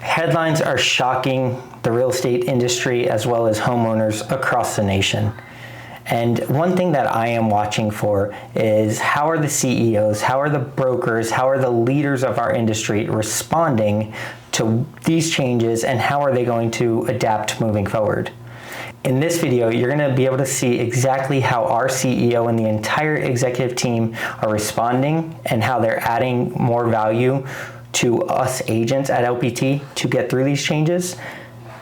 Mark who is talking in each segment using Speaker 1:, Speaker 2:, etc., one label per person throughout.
Speaker 1: Headlines are shocking the real estate industry as well as homeowners across the nation. And one thing that I am watching for is how are the CEOs, how are the brokers, how are the leaders of our industry responding to these changes, and how are they going to adapt moving forward? In this video, you're going to be able to see exactly how our CEO and the entire executive team are responding and how they're adding more value to us agents at LPT to get through these changes,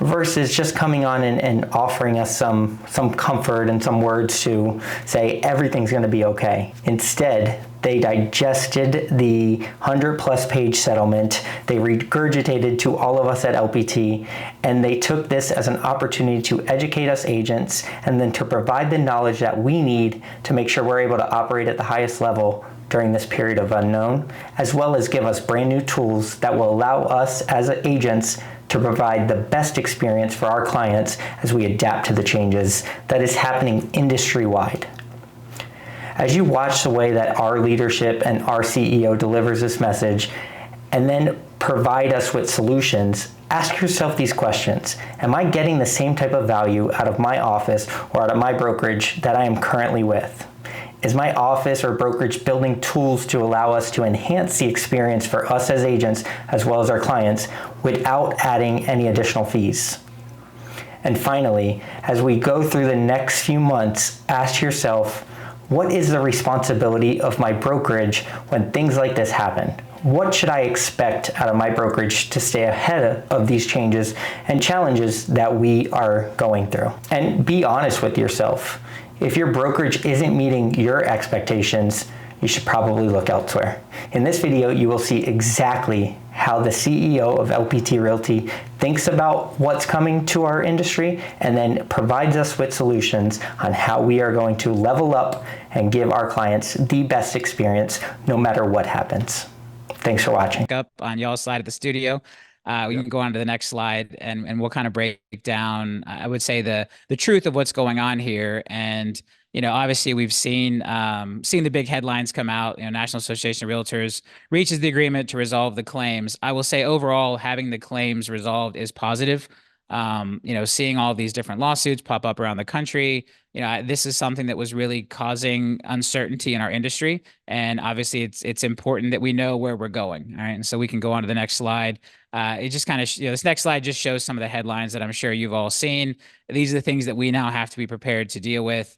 Speaker 1: versus just coming on and offering us some comfort and some words to say everything's going to be okay. Instead, they digested the 100+ page settlement, they regurgitated to all of us at LPT, and they took this as an opportunity to educate us agents and then to provide the knowledge that we need to make sure we're able to operate at the highest level during this period of unknown, as well as give us brand new tools that will allow us as agents to provide the best experience for our clients as we adapt to the changes that is happening industry-wide. As you watch the way that our leadership and our CEO delivers this message and then provide us with solutions, ask yourself these questions. Am I getting the same type of value out of my office or out of my brokerage that I am currently with? Is my office or brokerage building tools to allow us to enhance the experience for us as agents as well as our clients without adding any additional fees? And finally, as we go through the next few months, ask yourself, what is the responsibility of my brokerage when things like this happen? What should I expect out of my brokerage to stay ahead of these changes and challenges that we are going through? And be honest with yourself. If your brokerage isn't meeting your expectations, you should probably look elsewhere. In this video, you will see exactly how the CEO of LPT Realty thinks about what's coming to our industry and then provides us with solutions on how we are going to level up and give our clients the best experience no matter what happens. Thanks for watching.
Speaker 2: Up on y'all's side of the studio. We can go on to the next slide and we'll kind of break down, I would say, the truth of what's going on here. And, you know, obviously we've seen the big headlines come out. You know, National Association of Realtors reaches the agreement to resolve the claims. I will say overall, having the claims resolved is positive. You know, seeing all these different lawsuits pop up around the country, you know, this is something that was really causing uncertainty in our industry. And obviously it's important that we know where we're going. All right. And so we can go on to the next slide. It just kind of, you know, this next slide just shows some of the headlines that I'm sure you've all seen. These are the things that we now have to be prepared to deal with,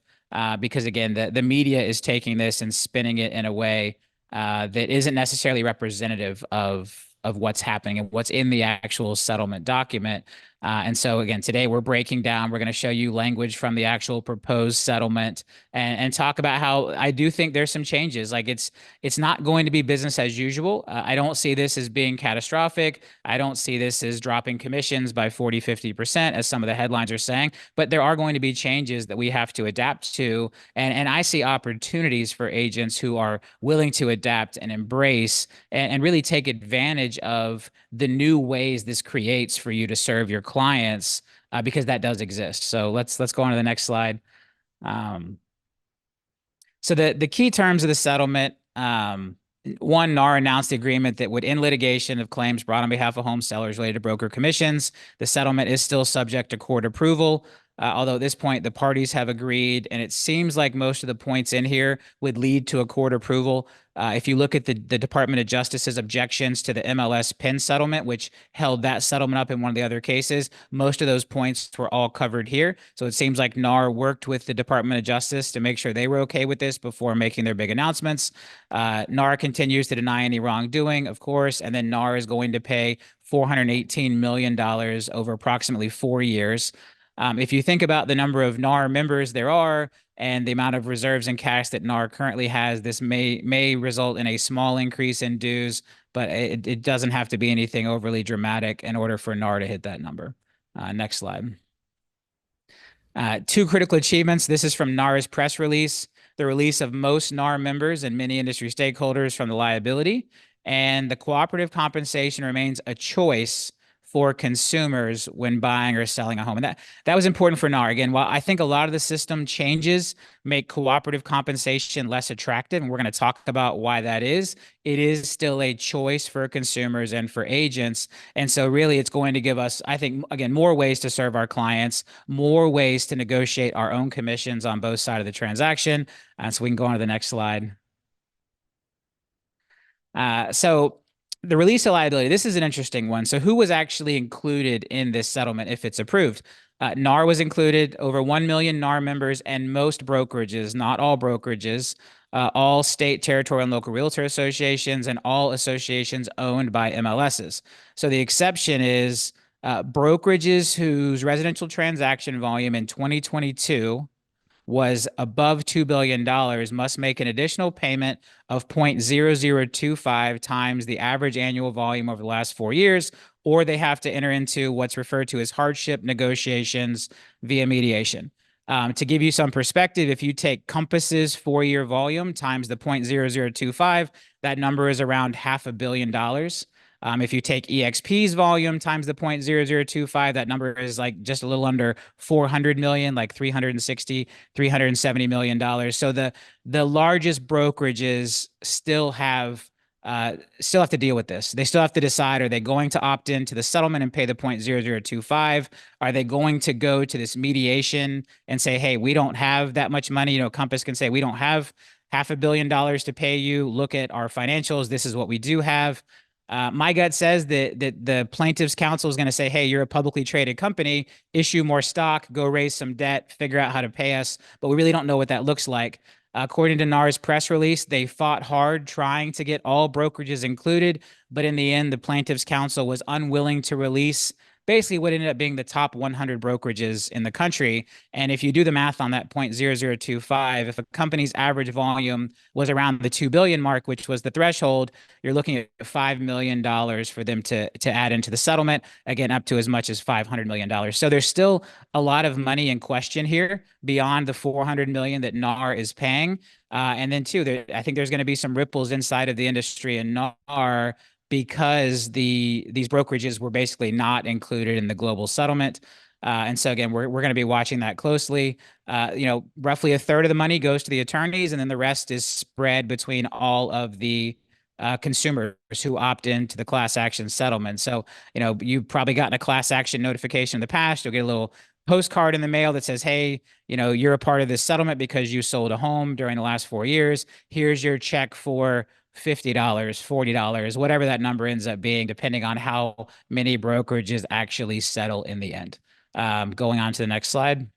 Speaker 2: because again, the media is taking this and spinning it in a way that isn't necessarily representative of what's happening and what's in the actual settlement document. And so again, today we're breaking down, we're going to show you language from the actual proposed settlement and talk about how I do think there's some changes. Like it's not going to be business as usual. I don't see this as being catastrophic. I don't see this as dropping commissions by 40, 50%, as some of the headlines are saying, but there are going to be changes that we have to adapt to. And I see opportunities for agents who are willing to adapt and embrace and really take advantage of the new ways this creates for you to serve your clients, because that does exist. So let's go on to the next slide. So the key terms of the settlement, one, NAR announced the agreement that would end litigation of claims brought on behalf of home sellers related to broker commissions. The settlement is still subject to court approval. Although at this point, the parties have agreed, and it seems like most of the points in here would lead to a court approval. If you look at the Department of Justice's objections to the MLS PIN settlement, which held that settlement up in one of the other cases, most of those points were all covered here. So it seems like NAR worked with the Department of Justice to make sure they were okay with this before making their big announcements. NAR continues to deny any wrongdoing, of course, and then NAR is going to pay $418 million over approximately 4 years. If you think about the number of NAR members there are and the amount of reserves and cash that NAR currently has, this may result in a small increase in dues, but it doesn't have to be anything overly dramatic in order for NAR to hit that number. Next slide. 2 critical achievements. This is from NAR's press release: the release of most NAR members and many industry stakeholders from the liability, and the cooperative compensation remains a choice for consumers when buying or selling a home. And that was important for NAR. Again, while I think a lot of the system changes make cooperative compensation less attractive, and we're going to talk about why that is, it is still a choice for consumers and for agents. And so really it's going to give us, I think, again, more ways to serve our clients, more ways to negotiate our own commissions on both sides of the transaction. So we can go on to the next slide. So the release of liability, this is an interesting one. So who was actually included in this settlement if it's approved? NAR was included, over 1 million NAR members, and most brokerages, not all brokerages, all state, territorial, and local realtor associations, and all associations owned by MLSs. So the exception is brokerages whose residential transaction volume in 2022 was above $2 billion must make an additional payment of 0.0025 times the average annual volume over the last 4 years, or they have to enter into what's referred to as hardship negotiations via mediation. To give you some perspective, if you take Compass's 4-year volume times the 0.0025, that number is around $500 million. If you take EXP's volume times the 0.0025, that number is like just a little under 400 million, like 360, $370 million. So the largest brokerages still have to deal with this. They still have to decide, are they going to opt into the settlement and pay the 0.0025? Are they going to go to this mediation and say, hey, we don't have that much money? You know, Compass can say, we don't have $500 million to pay you. Look at our financials. This is what we do have. My gut says that the plaintiff's counsel is going to say, hey, you're a publicly traded company, issue more stock, go raise some debt, figure out how to pay us. But we really don't know what that looks like. According to NAR's press release, they fought hard trying to get all brokerages included. But in the end, the plaintiff's counsel was unwilling to release basically what ended up being the top 100 brokerages in the country. And if you do the math on that 0.0025, if a company's average volume was around the 2 billion mark, which was the threshold, you're looking at $5 million for them to add into the settlement, again, up to as much as $500 million. So there's still a lot of money in question here beyond the $400 million that NAR is paying. And then too, I think there's going to be some ripples inside of the industry and NAR, because these brokerages were basically not included in the global settlement. And so again, we're going to be watching that closely. You know, roughly a third of the money goes to the attorneys, and then the rest is spread between all of the consumers who opt into the class action settlement. So, you know, you've probably gotten a class action notification in the past. You'll get a little postcard in the mail that says, hey, you know, you're a part of this settlement because you sold a home during the last 4 years. Here's your check for $50, $40, whatever that number ends up being, depending on how many brokerages actually settle in the end. Going on to the next slide.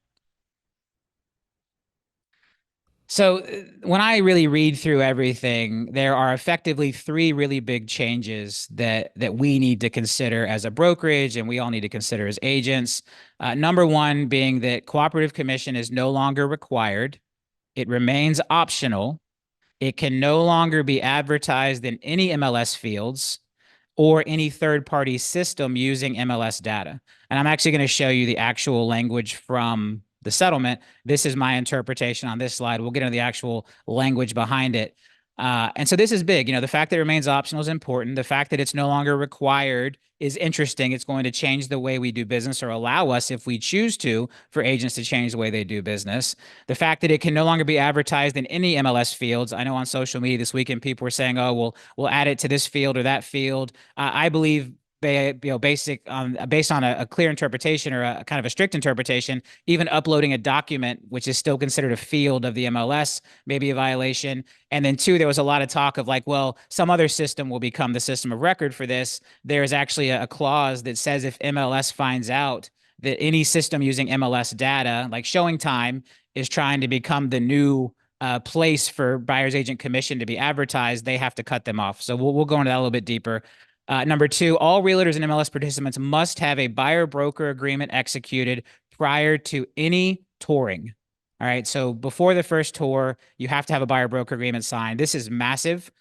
Speaker 2: So when I really read through everything, there are effectively 3 really big changes that we need to consider as a brokerage, and we all need to consider as agents. Number 1 being that cooperative commission is no longer required. It remains optional. It can no longer be advertised in any MLS fields or any third-party system using MLS data. And I'm actually going to show you the actual language from the settlement. This is my interpretation on this slide. We'll get into the actual language behind it. And so this is big. You know, the fact that it remains optional is important. The fact that it's no longer required is interesting. It's going to change the way we do business, or allow us, if we choose to, for agents to change the way they do business. The fact that it can no longer be advertised in any MLS fields. I know on social media this weekend, people were saying, oh, we'll add it to this field or that field. I believe based on a clear interpretation, or a kind of a strict interpretation, even uploading a document, which is still considered a field of the MLS, may be a violation. And then 2, there was a lot of talk of like, well, some other system will become the system of record for this. There's actually a clause that says if MLS finds out that any system using MLS data, like Showing Time, is trying to become the new place for buyer's agent commission to be advertised, they have to cut them off. So we'll go into that a little bit deeper. Number 2, all realtors and MLS participants must have a buyer-broker agreement executed prior to any touring. All right, so before the first tour, you have to have a buyer-broker agreement signed. This is massive.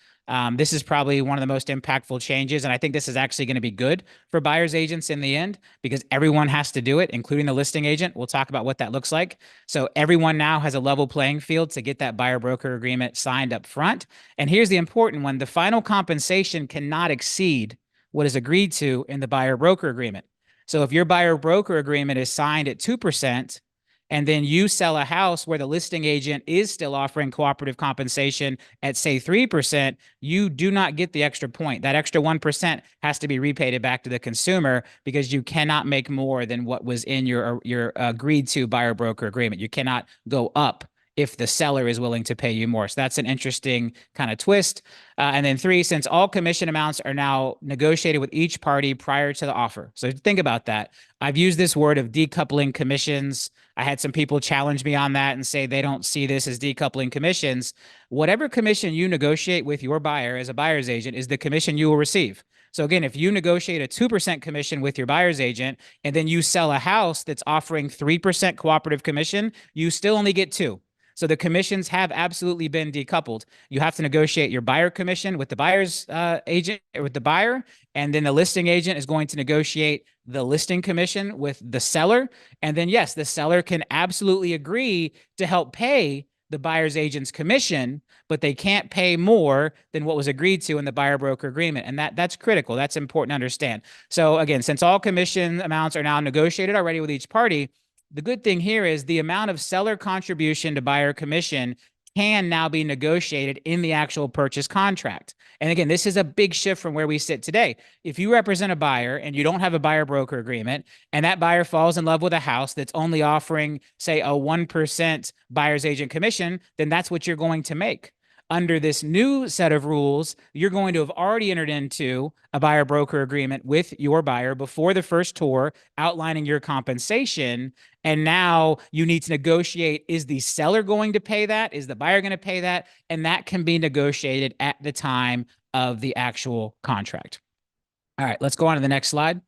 Speaker 2: This is probably one of the most impactful changes, and I think this is actually going to be good for buyer's agents in the end, because everyone has to do it, including the listing agent. We'll talk about what that looks like. So everyone now has a level playing field to get that buyer-broker agreement signed up front. And here's the important one: the final compensation cannot exceed what is agreed to in the buyer broker agreement. So if your buyer broker agreement is signed at 2%, and then you sell a house where the listing agent is still offering cooperative compensation at, say, 3%, you do not get the extra point. That extra 1% has to be repaid back to the consumer because you cannot make more than what was in your agreed to buyer broker agreement. You cannot go up if the seller is willing to pay you more. So that's an interesting kind of twist. And then 3, since all commission amounts are now negotiated with each party prior to the offer. So think about that. I've used this word of decoupling commissions. I had some people challenge me on that and say they don't see this as decoupling commissions. Whatever commission you negotiate with your buyer as a buyer's agent is the commission you will receive. So again, if you negotiate a 2% commission with your buyer's agent and then you sell a house that's offering 3% cooperative commission, you still only get 2. So the commissions have absolutely been decoupled. You have to negotiate your buyer commission with the buyer's agent or with the buyer, and then the listing agent is going to negotiate the listing commission with the seller. And then, yes, the seller can absolutely agree to help pay the buyer's agent's commission, but they can't pay more than what was agreed to in the buyer broker agreement. And that's critical. That's important to understand. So again, since all commission amounts are now negotiated already with each party, the good thing here is the amount of seller contribution to buyer commission can now be negotiated in the actual purchase contract. And again, this is a big shift from where we sit today. If you represent a buyer and you don't have a buyer broker agreement, and that buyer falls in love with a house that's only offering, say, a 1% buyer's agent commission, then that's what you're going to make. Under this new set of rules, you're going to have already entered into a buyer broker agreement with your buyer before the first tour, outlining your compensation. And now you need to negotiate, is the seller going to pay that? Is the buyer going to pay that? And that can be negotiated at the time of the actual contract. All right, let's go on to the next slide.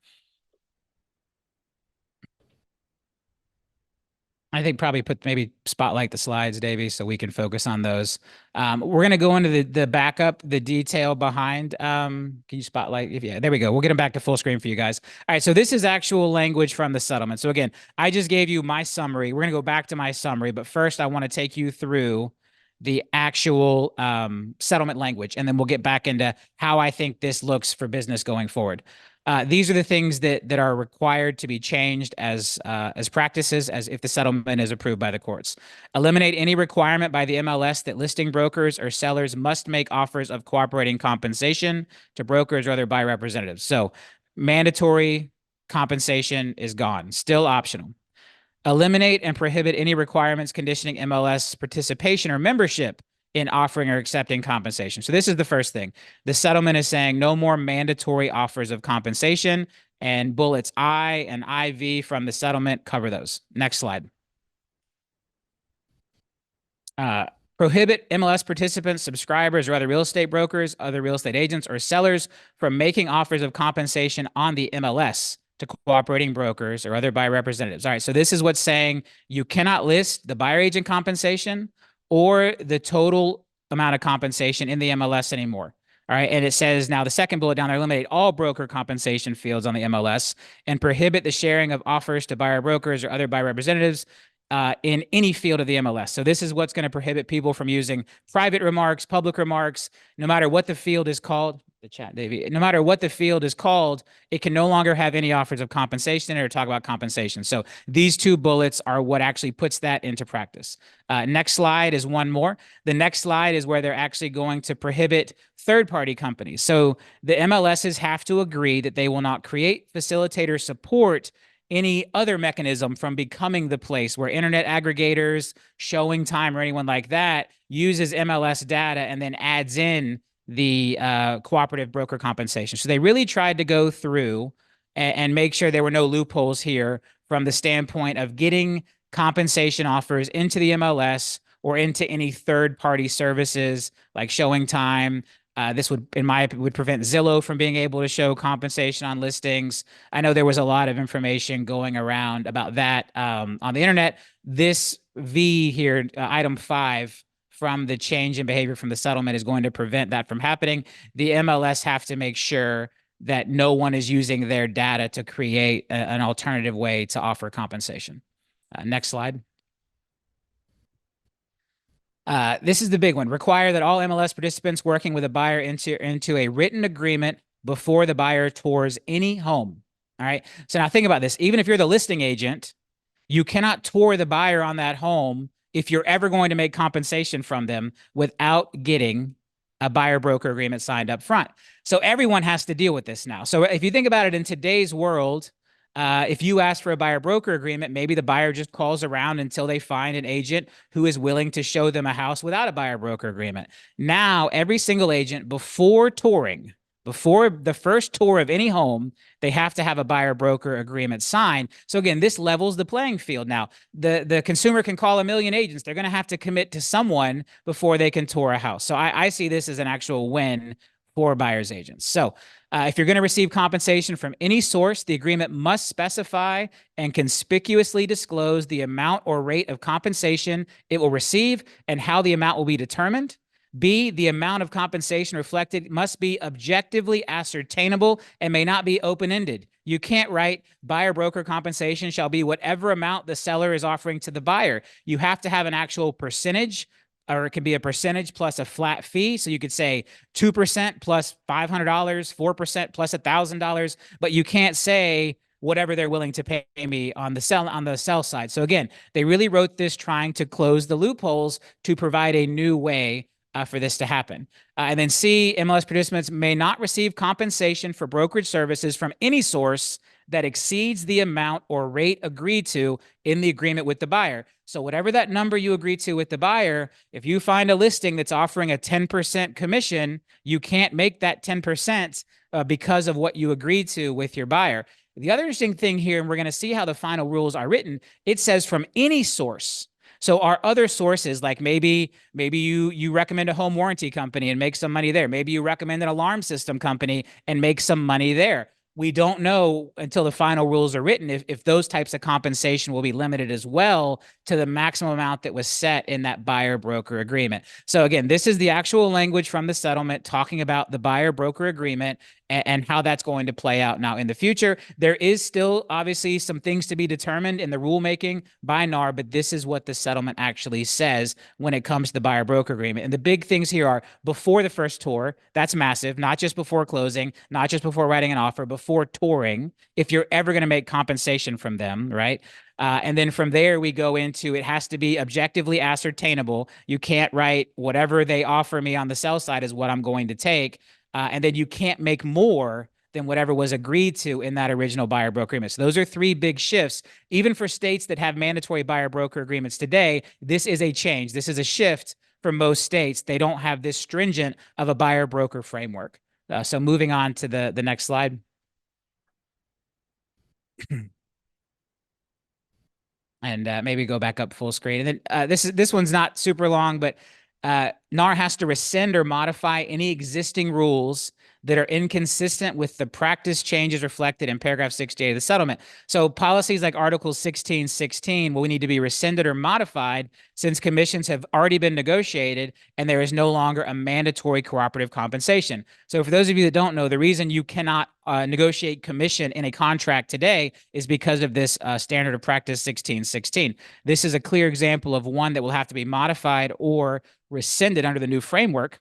Speaker 2: I think probably maybe spotlight the slides, Davey, so we can focus on those. We're going to go into the backup, the detail behind. Can you spotlight? Yeah, there we go. We'll get them back to full screen for you guys. All right, so this is actual language from the settlement. So again, I just gave you my summary. We're going to go back to my summary, but first I want to take you through the actual settlement language, and then we'll get back into how I think this looks for business going forward. These are the things that are required to be changed as practices, as if the settlement is approved by the courts. Eliminate any requirement by the MLS that listing brokers or sellers must make offers of cooperating compensation to brokers or other buyer representatives. So mandatory compensation is gone, still optional. Eliminate and prohibit any requirements conditioning MLS participation or membership in offering or accepting compensation. So this is the first thing. The settlement is saying no more mandatory offers of compensation, and bullets I and IV from the settlement cover those. Next slide. Prohibit MLS participants, subscribers, or other real estate brokers, other real estate agents, or sellers from making offers of compensation on the MLS to cooperating brokers or other buyer representatives. All right, so this is what's saying you cannot list the buyer agent compensation or the total amount of compensation in the MLS anymore. All right. And it says now the second bullet down there, eliminate all broker compensation fields on the MLS and prohibit the sharing of offers to buyer brokers or other buyer representatives in any field of the MLS. So this is what's going to prohibit people from using private remarks, public remarks, no matter what the field is called. The chat, Davey. No matter what the field is called, it can no longer have any offers of compensation or talk about compensation. So these two bullets are what actually puts that into practice. Next slide is one more. The next slide is where they're actually going to prohibit third-party companies. So the MLSs have to agree that they will not create, facilitate, or support any other mechanism from becoming the place where internet aggregators, Showing Time, or anyone like that uses MLS data and then adds in the cooperative broker compensation. So they really tried to go through and make sure there were no loopholes here from the standpoint of getting compensation offers into the MLS or into any third-party services like Showing Time. This would, in my opinion, would prevent Zillow from being able to show compensation on listings. I know there was a lot of information going around about that on the internet. This V here, item 5, from the change in behavior from the settlement is going to prevent that from happening. The MLS have to make sure that no one is using their data to create an alternative way to offer compensation. Next slide. This is the big one. Require that all MLS participants working with a buyer into a written agreement before the buyer tours any home. All right. So now think about this. Even if you're the listing agent, you cannot tour the buyer on that home if you're ever going to make compensation from them without getting a buyer broker agreement signed up front. So everyone has to deal with this now. So if you think about it in today's world, if you ask for a buyer broker agreement, maybe the buyer just calls around until they find an agent who is willing to show them a house without a buyer broker agreement. Now, every single agent before touring, before the first tour of any home, they have to have a buyer broker agreement signed. So again, this levels the playing field. Now, the consumer can call a million agents. They're going to have to commit to someone before they can tour a house. So I see this as an actual win for buyer's agents. So if you're going to receive compensation from any source, the agreement must specify and conspicuously disclose the amount or rate of compensation it will receive and how the amount will be determined. B, the amount of compensation reflected must be objectively ascertainable and may not be open-ended. You can't write buyer broker compensation shall be whatever amount the seller is offering to the buyer. You have to have an actual percentage, or it can be a percentage plus a flat fee. So you could say 2% plus $500, 4% plus $1,000, but you can't say whatever they're willing to pay me on the sell side. So again, they really wrote this trying to close the loopholes to provide a new way for this to happen. And then C, MLS participants may not receive compensation for brokerage services from any source that exceeds the amount or rate agreed to in the agreement with the buyer. So whatever that number you agree to with the buyer, if you find a listing that's offering a 10% commission, you can't make that 10% because of what you agreed to with your buyer. The other interesting thing here, and we're going to see how the final rules are written, it says from any source. So our other sources, like maybe you recommend a home warranty company and make some money there. Maybe you recommend an alarm system company and make some money there. We don't know until the final rules are written if those types of compensation will be limited as well to the maximum amount that was set in that buyer broker agreement. So again, this is the actual language from the settlement talking about the buyer broker agreement and how that's going to play out now in the future. There is still obviously some things to be determined in the rulemaking by NAR, but this is what the settlement actually says when it comes to the buyer broker agreement. And the big things here are before the first tour, that's massive, not just before closing, not just before writing an offer, before touring, if you're ever going to make compensation from them, right? And then from there, we go into it has to be objectively ascertainable. You can't write whatever they offer me on the sell side is what I'm going to take. And then you can't make more than whatever was agreed to in that original buyer broker agreement. So those are three big shifts. Even for states that have mandatory buyer broker agreements today, this is a change. This is a shift for most states. They don't have this stringent of a buyer broker framework. So moving on to the next slide. And maybe go back up full screen. And then this one's not super long, but NAR has to rescind or modify any existing rules that are inconsistent with the practice changes reflected in paragraph 68 of the settlement. So policies like Article 1616 will need to be rescinded or modified since commissions have already been negotiated and there is no longer a mandatory cooperative compensation. So for those of you that don't know, the reason you cannot negotiate commission in a contract today is because of this standard of practice 1616. This is a clear example of one that will have to be modified or rescinded under the new framework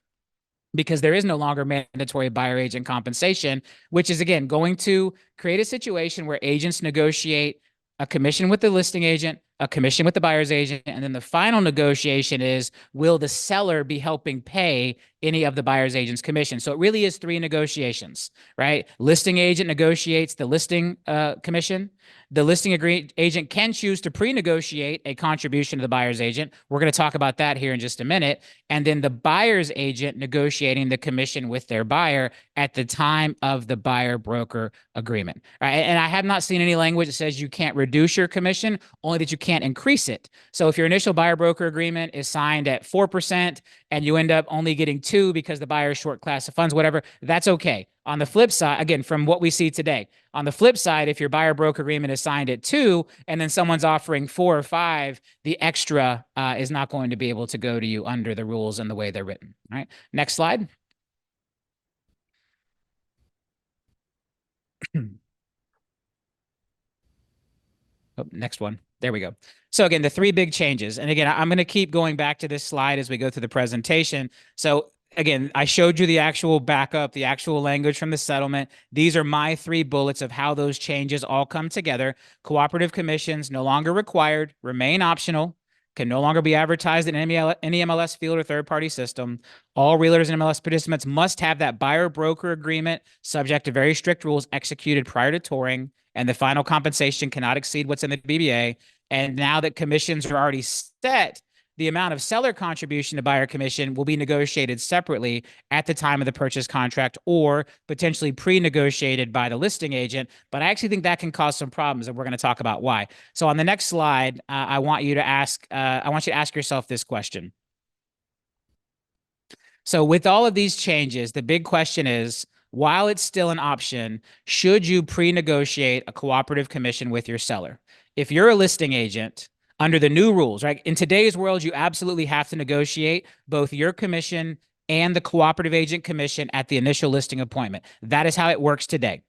Speaker 2: because there is no longer mandatory buyer agent compensation, which is, again, going to create a situation where agents negotiate a commission with the listing agent, a commission with the buyer's agent, and then the final negotiation is, will the seller be helping pay any of the buyer's agent's commission? So it really is three negotiations, right? Listing agent negotiates the listing commission. The listing agent can choose to pre-negotiate a contribution to the buyer's agent. We're going to talk about that here in just a minute. And then the buyer's agent negotiating the commission with their buyer at the time of the buyer broker agreement. All right? And I have not seen any language that says you can't reduce your commission, only that you can't increase it. So if your initial buyer broker agreement is signed at 4% and you end up only getting 2% because the buyer is short class of funds, whatever, that's okay. On the flip side, again, from what we see today, on the flip side, if your buyer broker agreement is signed at 2% and then someone's offering 4 or 5, the extra is not going to be able to go to you under the rules and the way they're written. All right, next slide. Oh, next one. There we go. So again, the three big changes. And again, I'm going to keep going back to this slide as we go through the presentation. So again, I showed you the actual backup, the actual language from the settlement. These are my 3 bullets of how those changes all come together. Cooperative commissions no longer required, remain optional, can no longer be advertised in any MLS field or third-party system. All realtors and MLS participants must have that buyer-broker agreement subject to very strict rules executed prior to touring, and the final compensation cannot exceed what's in the BBA. And now that commissions are already set, the amount of seller contribution to buyer commission will be negotiated separately at the time of the purchase contract or potentially pre-negotiated by the listing agent. But I actually think that can cause some problems, and we're going to talk about why. So on the next slide, I want you to ask yourself this question. So with all of these changes, the big question is, while it's still an option, should you pre-negotiate a cooperative commission with your seller? If you're a listing agent, under the new rules, right? In today's world, you absolutely have to negotiate both your commission and the cooperative agent commission at the initial listing appointment. That is how it works today.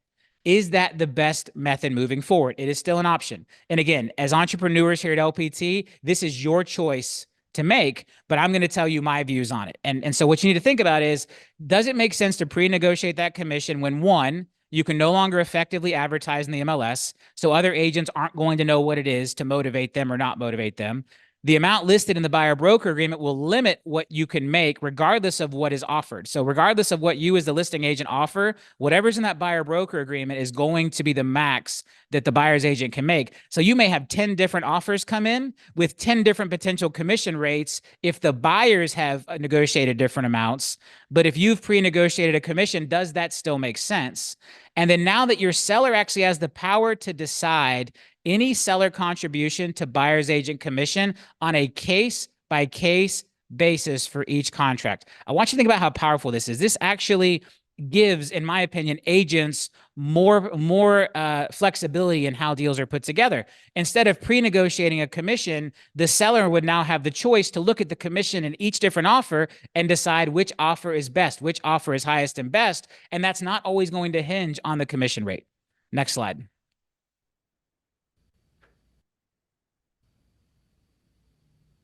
Speaker 2: Is that the best method moving forward? It is still an option. And again, as entrepreneurs here at LPT, this is your choice to make, but I'm going to tell you my views on it. And so what you need to think about is, does it make sense to pre-negotiate that commission when, one, you can no longer effectively advertise in the MLS, so other agents aren't going to know what it is to motivate them or not motivate them. The amount listed in the buyer broker agreement will limit what you can make regardless of what is offered. So regardless of what you as the listing agent offer, whatever's in that buyer broker agreement is going to be the max that the buyer's agent can make. So you may have 10 different offers come in with 10 different potential commission rates if the buyers have negotiated different amounts. But if you've pre-negotiated a commission, does that still make sense? And then now that your seller actually has the power to decide any seller contribution to buyer's agent commission on a case-by-case basis for each contract. I want you to think about how powerful this is. This actually gives, in my opinion, agents more flexibility in how deals are put together. Instead of pre-negotiating a commission, the seller would now have the choice to look at the commission in each different offer and decide which offer is best, which offer is highest and best, and that's not always going to hinge on the commission rate. Next slide.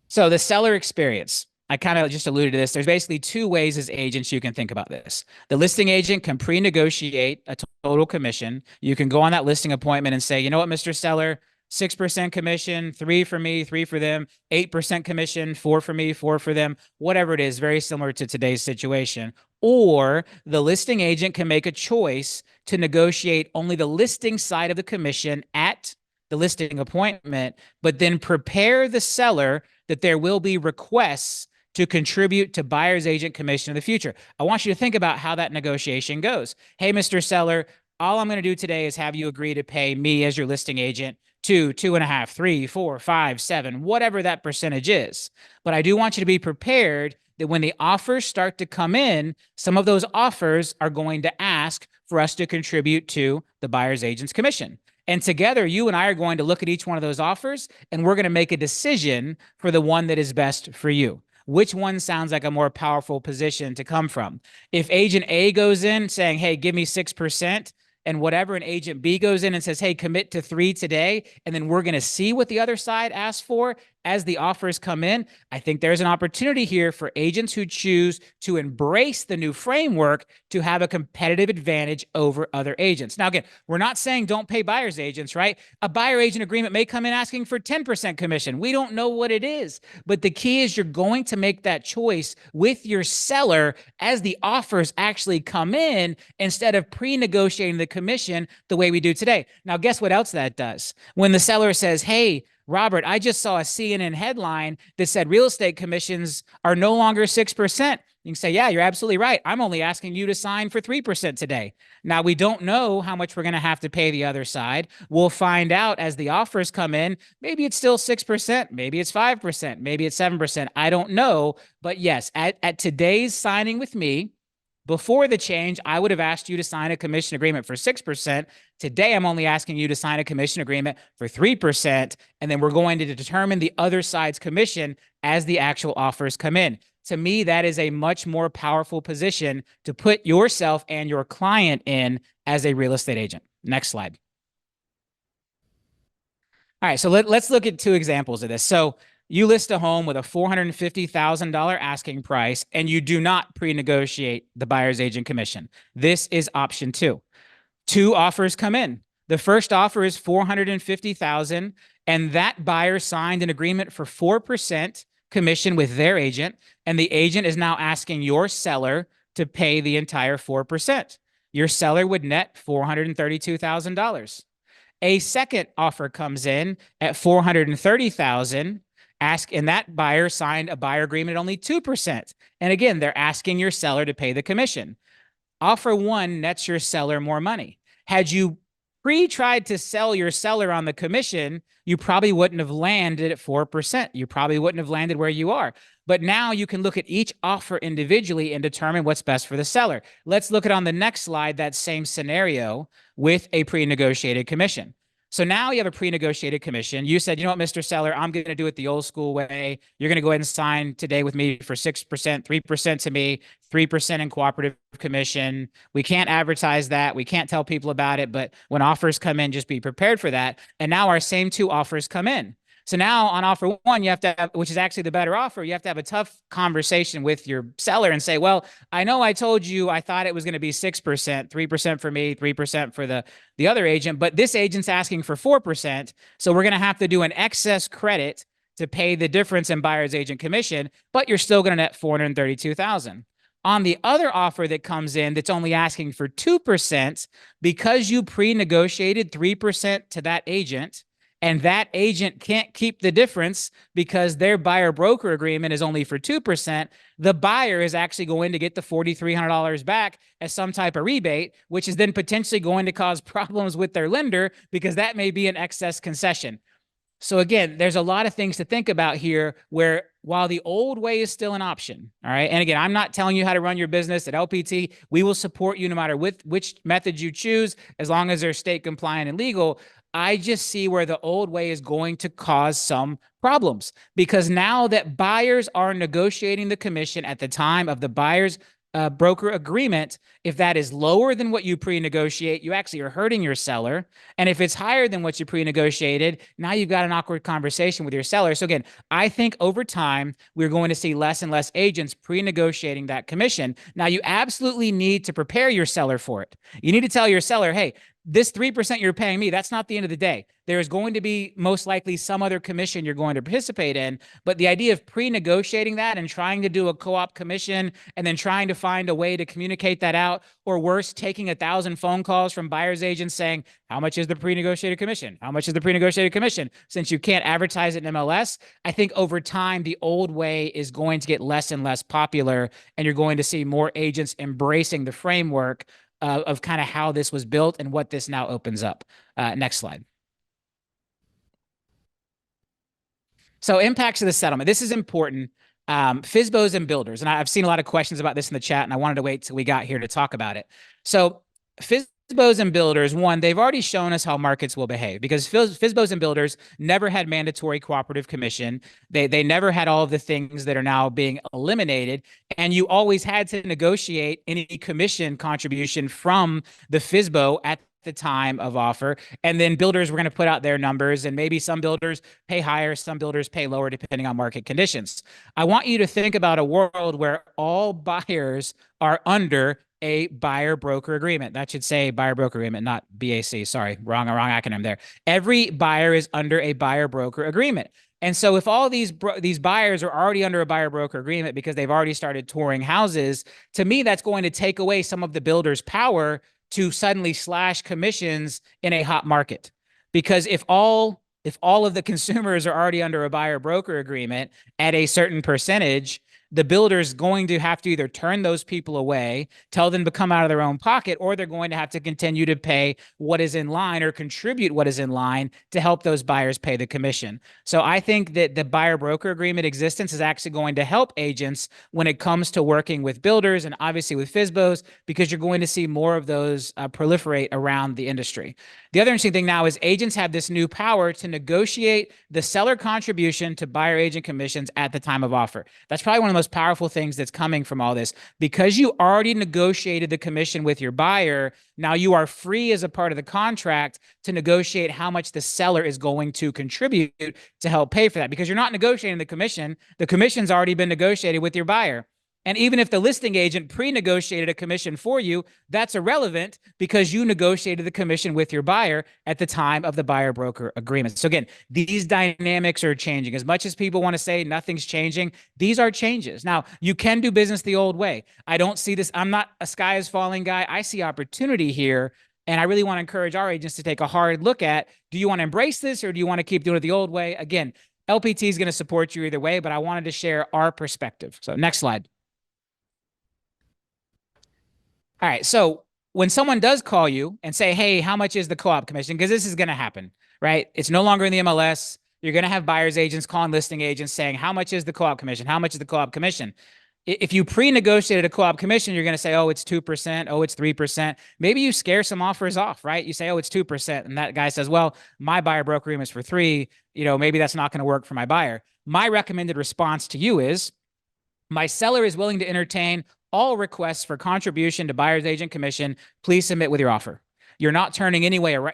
Speaker 2: So the seller experience, I kind of just alluded to this. There's basically 2 ways as agents you can think about this. The listing agent can pre-negotiate a total commission. You can go on that listing appointment and say, you know what, Mr. Seller, 6% commission, 3 for me, 3 for them, 8% commission, 4 for me, 4 for them, whatever it is, very similar to today's situation. Or the listing agent can make a choice to negotiate only the listing side of the commission at the listing appointment, but then prepare the seller that there will be requests to contribute to buyer's agent commission in the future. I want you to think about how that negotiation goes. Hey, Mr. Seller, all I'm going to do today is have you agree to pay me as your listing agent 2, 2.5, 3, 4, 5, 7, whatever that percentage is. But I do want you to be prepared that when the offers start to come in, some of those offers are going to ask for us to contribute to the buyer's agent's commission. And together, you and I are going to look at each one of those offers, and we're going to make a decision for the one that is best for you. Which one sounds like a more powerful position to come from? If agent A goes in saying, hey, give me 6%, and whatever, an agent B goes in and says, hey, commit to 3 today, and then we're going to see what the other side asks for as the offers come in, I think there's an opportunity here for agents who choose to embrace the new framework to have a competitive advantage over other agents. Now, again, we're not saying don't pay buyer's agents, right? A buyer agent agreement may come in asking for 10% commission. We don't know what it is, but the key is you're going to make that choice with your seller as the offers actually come in instead of pre-negotiating the commission the way we do today. Now, guess what else that does? When the seller says, hey, Robert, I just saw a CNN headline that said real estate commissions are no longer 6%. You can say, yeah, you're absolutely right. I'm only asking you to sign for 3% today. Now, we don't know how much we're going to have to pay the other side. We'll find out as the offers come in. Maybe it's still 6%. Maybe it's 5%. Maybe it's 7%. I don't know. But yes, at today's signing with me, before the change, I would have asked you to sign a commission agreement for 6%. Today, I'm only asking you to sign a commission agreement for 3%, and then we're going to determine the other side's commission as the actual offers come in. To me, that is a much more powerful position to put yourself and your client in as a real estate agent. Next slide. All right, so let's look at 2 examples of this. So You list a home with a $450,000 asking price and you do not pre-negotiate the buyer's agent commission. This is option two. Two offers come in. The first offer is $450,000, and that buyer signed an agreement for 4% commission with their agent, and the agent is now asking your seller to pay the entire 4%. Your seller would net $432,000. A second offer comes in at $430,000. And that buyer signed a buyer agreement at only 2%. And again, they're asking your seller to pay the commission. Offer one nets your seller more money. Had you tried to sell your seller on the commission, you probably wouldn't have landed at 4%. You probably wouldn't have landed where you are. But now you can look at each offer individually and determine what's best for the seller. Let's look at on the next slide that same scenario with a pre-negotiated commission. So now you have a pre-negotiated commission. You said, you know what, Mr. Seller, I'm going to do it the old school way. You're going to go ahead and sign today with me for 6%, 3% to me, 3% in cooperative commission. We can't advertise that. We can't tell people about it. But when offers come in, just be prepared for that. And now our same two offers come in. So now on offer one, you have to have, which is actually the better offer, you have to have a tough conversation with your seller and say, well, I know I told you I thought it was going to be 6%, 3% for me, 3% for the other agent, but this agent's asking for 4%. So we're going to have to do an excess credit to pay the difference in buyer's agent commission, but you're still going to net $432,000. On the other offer that comes in that's only asking for 2%, because you pre-negotiated 3% to that agent, and that agent can't keep the difference because their buyer broker agreement is only for 2%, the buyer is actually going to get the $4,300 back as some type of rebate, which is then potentially going to cause problems with their lender because that may be an excess concession. So again, there's a lot of things to think about here where while the old way is still an option, all right? And again, I'm not telling you how to run your business at LPT. We will support you no matter which method you choose, as long as they're state compliant and legal. I just see where the old way is going to cause some problems because now that buyers are negotiating the commission at the time of the buyer's broker agreement, if that is lower than what you pre-negotiate, you actually are hurting your seller. And if it's higher than what you pre-negotiated, now you've got an awkward conversation with your seller. So again, I think over time, we're going to see less and less agents pre-negotiating that commission. Now, you absolutely need to prepare your seller for it. You need to tell your seller, hey, this 3% you're paying me, that's not the end of the day. There is going to be most likely some other commission you're going to participate in. But the idea of pre-negotiating that and trying to do a co-op commission and then trying to find a way to communicate that out, or worse, taking 1,000 phone calls from buyer's agents saying, how much is the pre-negotiated commission? How much is the pre-negotiated commission? Since you can't advertise it in MLS, I think over time, the old way is going to get less and less popular, and you're going to see more agents embracing the framework of kind of how this was built and what this now opens up. Next slide. So impacts of the settlement. This is important. FSBOs and builders. And I've seen a lot of questions about this in the chat, and I wanted to wait till we got here to talk about it. So FSBOs and builders, one, they've already shown us how markets will behave because FSBOs and builders never had mandatory cooperative commission. They never had all of the things that are now being eliminated. And you always had to negotiate any commission contribution from the FSBO at the time of offer. And then builders were going to put out their numbers, and maybe some builders pay higher, some builders pay lower, depending on market conditions. I want you to think about a world where all buyers are under a buyer broker agreement. That should say buyer broker agreement, not BAC. Sorry, wrong acronym there. Every buyer is under a buyer broker agreement. And so if all these buyers are already under a buyer broker agreement because they've already started touring houses, to me, that's going to take away some of the builder's power to suddenly slash commissions in a hot market. Because if all of the consumers are already under a buyer broker agreement at a certain percentage, the builder's going to have to either turn those people away, tell them to come out of their own pocket, or they're going to have to continue to pay what is in line or contribute what is in line to help those buyers pay the commission. So I think that the buyer broker agreement existence is actually going to help agents when it comes to working with builders and obviously with FSBOs, because you're going to see more of those proliferate around the industry. The other interesting thing now is agents have this new power to negotiate the seller contribution to buyer agent commissions at the time of offer. That's probably one of the most powerful things that's coming from all this. Because you already negotiated the commission with your buyer, now you are free as a part of the contract to negotiate how much the seller is going to contribute to help pay for that, because you're not negotiating the commission's already been negotiated with your buyer. And even if the listing agent pre-negotiated a commission for you, that's irrelevant because you negotiated the commission with your buyer at the time of the buyer-broker agreement. So again, these dynamics are changing. As much as people want to say nothing's changing, these are changes. Now, you can do business the old way. I don't see this. I'm not a sky is falling guy. I see opportunity here. And I really want to encourage our agents to take a hard look at, do you want to embrace this or do you want to keep doing it the old way? Again, LPT is going to support you either way, but I wanted to share our perspective. So next slide. All right. So when someone does call you and say, hey, how much is the co-op commission? Because this is going to happen, right? It's no longer in the MLS. You're going to have buyer's agents calling listing agents saying, how much is the co-op commission? How much is the co-op commission? If you pre-negotiated a co-op commission, you're going to say, oh, it's 2%. Oh, it's 3%. Maybe you scare some offers off, right? You say, oh, it's 2%. And that guy says, well, my buyer broker agreement is for 3. Maybe that's not going to work for my buyer. My recommended response to you is, my seller is willing to entertain all requests for contribution to buyer's agent commission. Please submit with your offer. You're not turning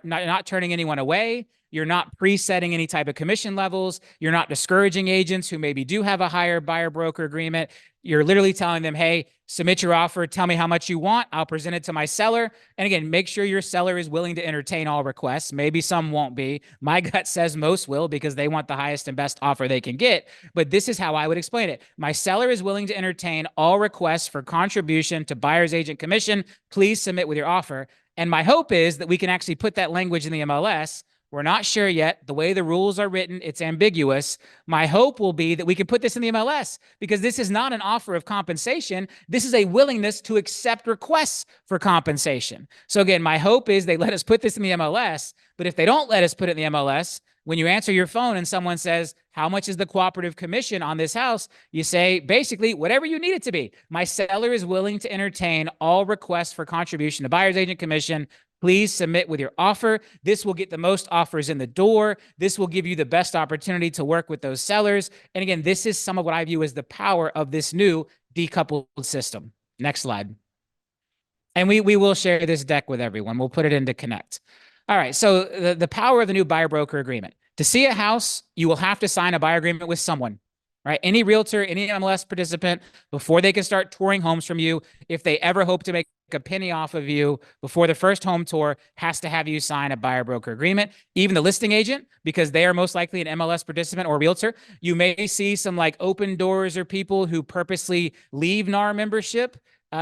Speaker 2: not turning anyone away. You're not presetting any type of commission levels. You're not discouraging agents who maybe do have a higher buyer broker agreement. You're literally telling them, hey, submit your offer. Tell me how much you want. I'll present it to my seller. And again, make sure your seller is willing to entertain all requests. Maybe some won't be. My gut says most will because they want the highest and best offer they can get. But this is how I would explain it. My seller is willing to entertain all requests for contribution to buyer's agent commission. Please submit with your offer. And my hope is that we can actually put that language in the MLS. We're not sure yet. The way the rules are written, it's ambiguous. My hope will be that we can put this in the MLS because this is not an offer of compensation. This is a willingness to accept requests for compensation. So again, my hope is they let us put this in the MLS, but if they don't let us put it in the MLS, when you answer your phone and someone says, how much is the cooperative commission on this house? You say, basically, whatever you need it to be. My seller is willing to entertain all requests for contribution to buyer's agent commission. Please submit with your offer. This will get the most offers in the door. This will give you the best opportunity to work with those sellers. And again, this is some of what I view as the power of this new decoupled system. Next slide. And we will share this deck with everyone. We'll put it into Connect. All right, so the power of the new buyer broker agreement. To see a house, you will have to sign a buyer agreement with someone. Right? Any realtor, any MLS participant, before they can start touring homes from you, if they ever hope to make a penny off of you before the first home tour, has to have you sign a buyer broker agreement. Even the listing agent, because they are most likely an MLS participant or realtor. You may see some like open doors or people who purposely leave NAR membership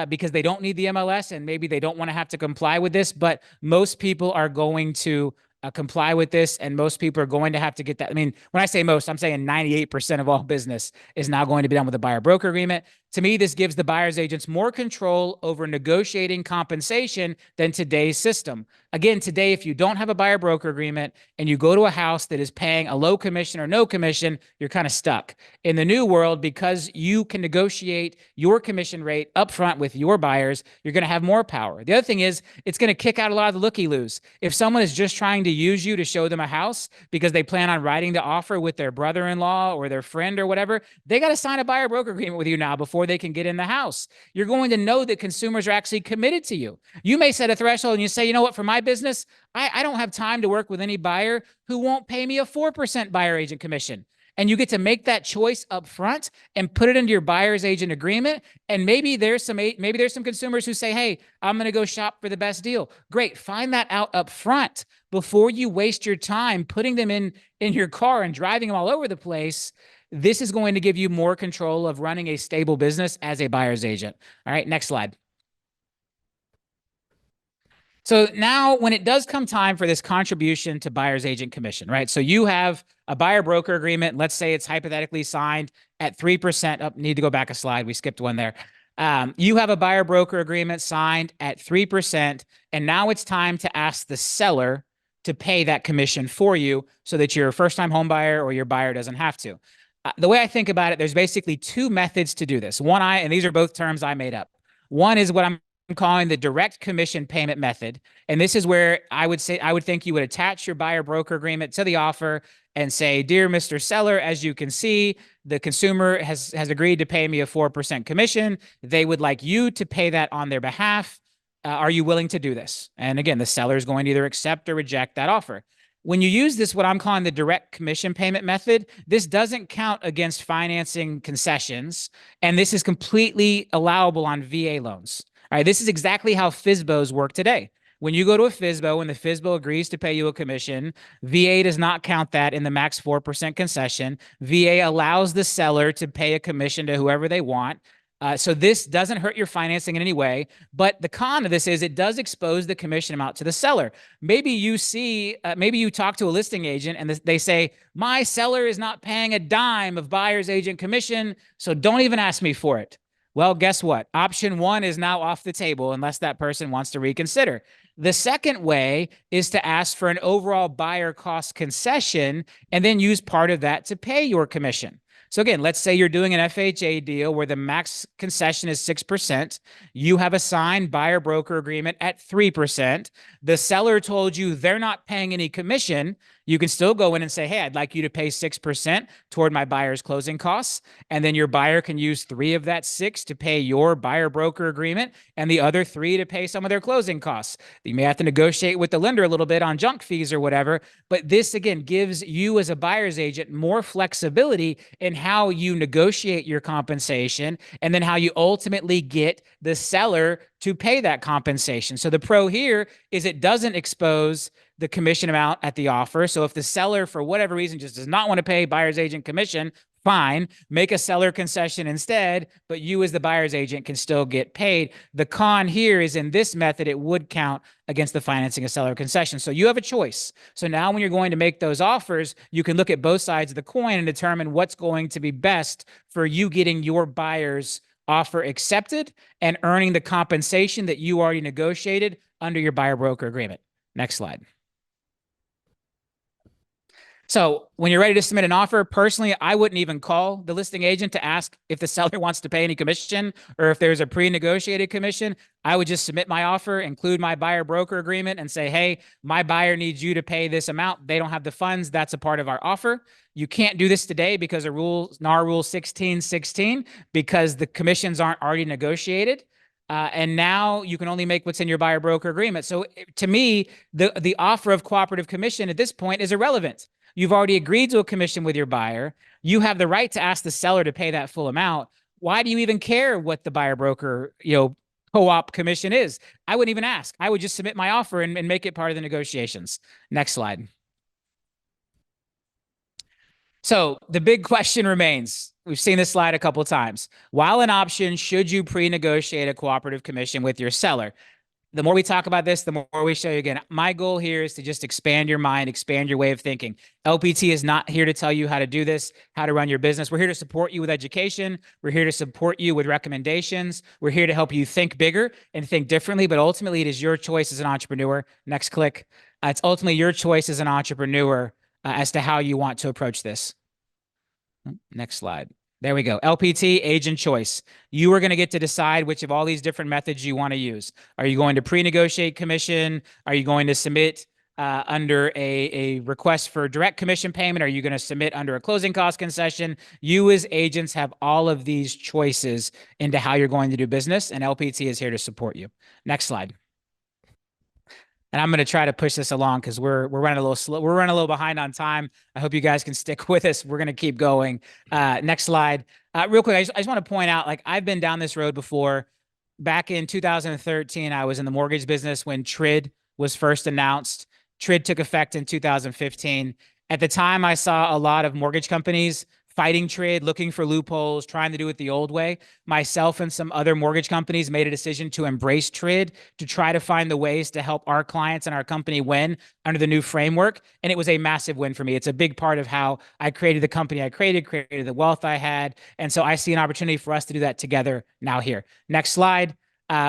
Speaker 2: because they don't need the MLS and maybe they don't want to have to comply with this, but most people are going to comply with this, and most people are going to have to get that. I mean, when I say most, I'm saying 98% of all business is now going to be done with a buyer broker agreement. To me, this gives the buyer's agents more control over negotiating compensation than today's system. Again, today, if you don't have a buyer broker agreement and you go to a house that is paying a low commission or no commission, you're kind of stuck. In the new world, because you can negotiate your commission rate upfront with your buyers, you're going to have more power. The other thing is it's going to kick out a lot of the looky-loos. If someone is just trying to use you to show them a house because they plan on writing the offer with their brother-in-law or their friend or whatever, they got to sign a buyer broker agreement with you now before they can get in the house. You're going to know that consumers are actually committed to you. You may set a threshold and you say, you know what, for my business, I don't have time to work with any buyer who won't pay me a 4% buyer agent commission. And you get to make that choice up front and put it into your buyer's agent agreement. And maybe there's some consumers who say, hey, I'm going to go shop for the best deal. Great. Find that out up front before you waste your time putting them in your car and driving them all over the place. This is going to give you more control of running a stable business as a buyer's agent. All right, next slide. So now when it does come time for this contribution to buyer's agent commission, right? So you have a buyer broker agreement. Let's say it's hypothetically signed at 3%. Oh, need to go back a slide. We skipped one there. You have a buyer broker agreement signed at 3%. And now it's time to ask the seller to pay that commission for you so that your first-time home buyer or your buyer doesn't have to. The way I think about it, there's basically two methods to do this. And these are both terms I made up. One is what I'm calling the direct commission payment method. And this is where I would think you would attach your buyer broker agreement to the offer and say, dear Mr. Seller, as you can see, the consumer has agreed to pay me a 4% commission. They would like you to pay that on their behalf. Are you willing to do this? And again, the seller is going to either accept or reject that offer. When you use this, what I'm calling the direct commission payment method, this doesn't count against financing concessions, and this is completely allowable on VA loans. All right, this is exactly how FSBOs work today. When you go to a FSBO and the FSBO agrees to pay you a commission, VA does not count that in the max 4% concession. VA allows the seller to pay a commission to whoever they want. So this doesn't hurt your financing in any way, but the con of this is it does expose the commission amount to the seller. Maybe you talk to a listing agent and they say, my seller is not paying a dime of buyer's agent commission, so don't even ask me for it. Well, guess what? Option one is now off the table unless that person wants to reconsider. The second way is to ask for an overall buyer cost concession and then use part of that to pay your commission. So again, let's say you're doing an FHA deal where the max concession is 6%. You have a signed buyer broker agreement at 3%. The seller told you they're not paying any commission. You can still go in and say, hey, I'd like you to pay 6% toward my buyer's closing costs. And then your buyer can use 3 of that 6 to pay your buyer broker agreement and the other 3 to pay some of their closing costs. You may have to negotiate with the lender a little bit on junk fees or whatever, but this again gives you as a buyer's agent more flexibility in how you negotiate your compensation and then how you ultimately get the seller to pay that compensation. So the pro here is it doesn't expose the commission amount at the offer. So if the seller, for whatever reason, just does not want to pay buyer's agent commission, fine, make a seller concession instead, but you as the buyer's agent can still get paid. The con here is in this method, it would count against the financing a seller concession. So you have a choice. So now when you're going to make those offers, you can look at both sides of the coin and determine what's going to be best for you getting your buyer's offer accepted and earning the compensation that you already negotiated under your buyer broker agreement. Next slide. So when you're ready to submit an offer, personally, I wouldn't even call the listing agent to ask if the seller wants to pay any commission or if there's a pre-negotiated commission. I would just submit my offer, include my buyer broker agreement and say, hey, my buyer needs you to pay this amount. They don't have the funds. That's a part of our offer. You can't do this today because of NAR rule 1616 because the commissions aren't already negotiated. And now you can only make what's in your buyer broker agreement. So to me, the offer of cooperative commission at this point is irrelevant. You've already agreed to a commission with your buyer. You have the right to ask the seller to pay that full amount. Why do you even care what the buyer broker, co-op commission is? I wouldn't even ask. I would just submit my offer and make it part of the negotiations. Next slide. So the big question remains. We've seen this slide a couple of times. While an option, should you pre-negotiate a cooperative commission with your seller? The more we talk about this, the more we show you again. My goal here is to just expand your mind, expand your way of thinking. LPT is not here to tell you how to do this, how to run your business. We're here to support you with education. We're here to support you with recommendations. We're here to help you think bigger and think differently, but ultimately it is your choice as an entrepreneur. Next click. It's ultimately your choice as an entrepreneur as to how you want to approach this. Next slide. There we go. LPT, agent choice. You are going to get to decide which of all these different methods you want to use. Are you going to pre-negotiate commission? Are you going to submit under a request for direct commission payment? Are you going to submit under a closing cost concession? You as agents have all of these choices into how you're going to do business, and LPT is here to support you. Next slide. And I'm going to try to push this along because we're running a little slow. We're running a little behind on time. I hope you guys can stick with us. We're going to keep going. Next slide. Real quick, I just want to point out, like, I've been down this road before. Back in 2013, I was in the mortgage business when TRID was first announced. TRID took effect in 2015. At the time, I saw a lot of mortgage companies fighting TRID, looking for loopholes, trying to do it the old way. Myself and some other mortgage companies made a decision to embrace TRID to try to find the ways to help our clients and our company win under the new framework. And it was a massive win for me. It's a big part of how I created the company I created the wealth I had. And so I see an opportunity for us to do that together now here. Next slide.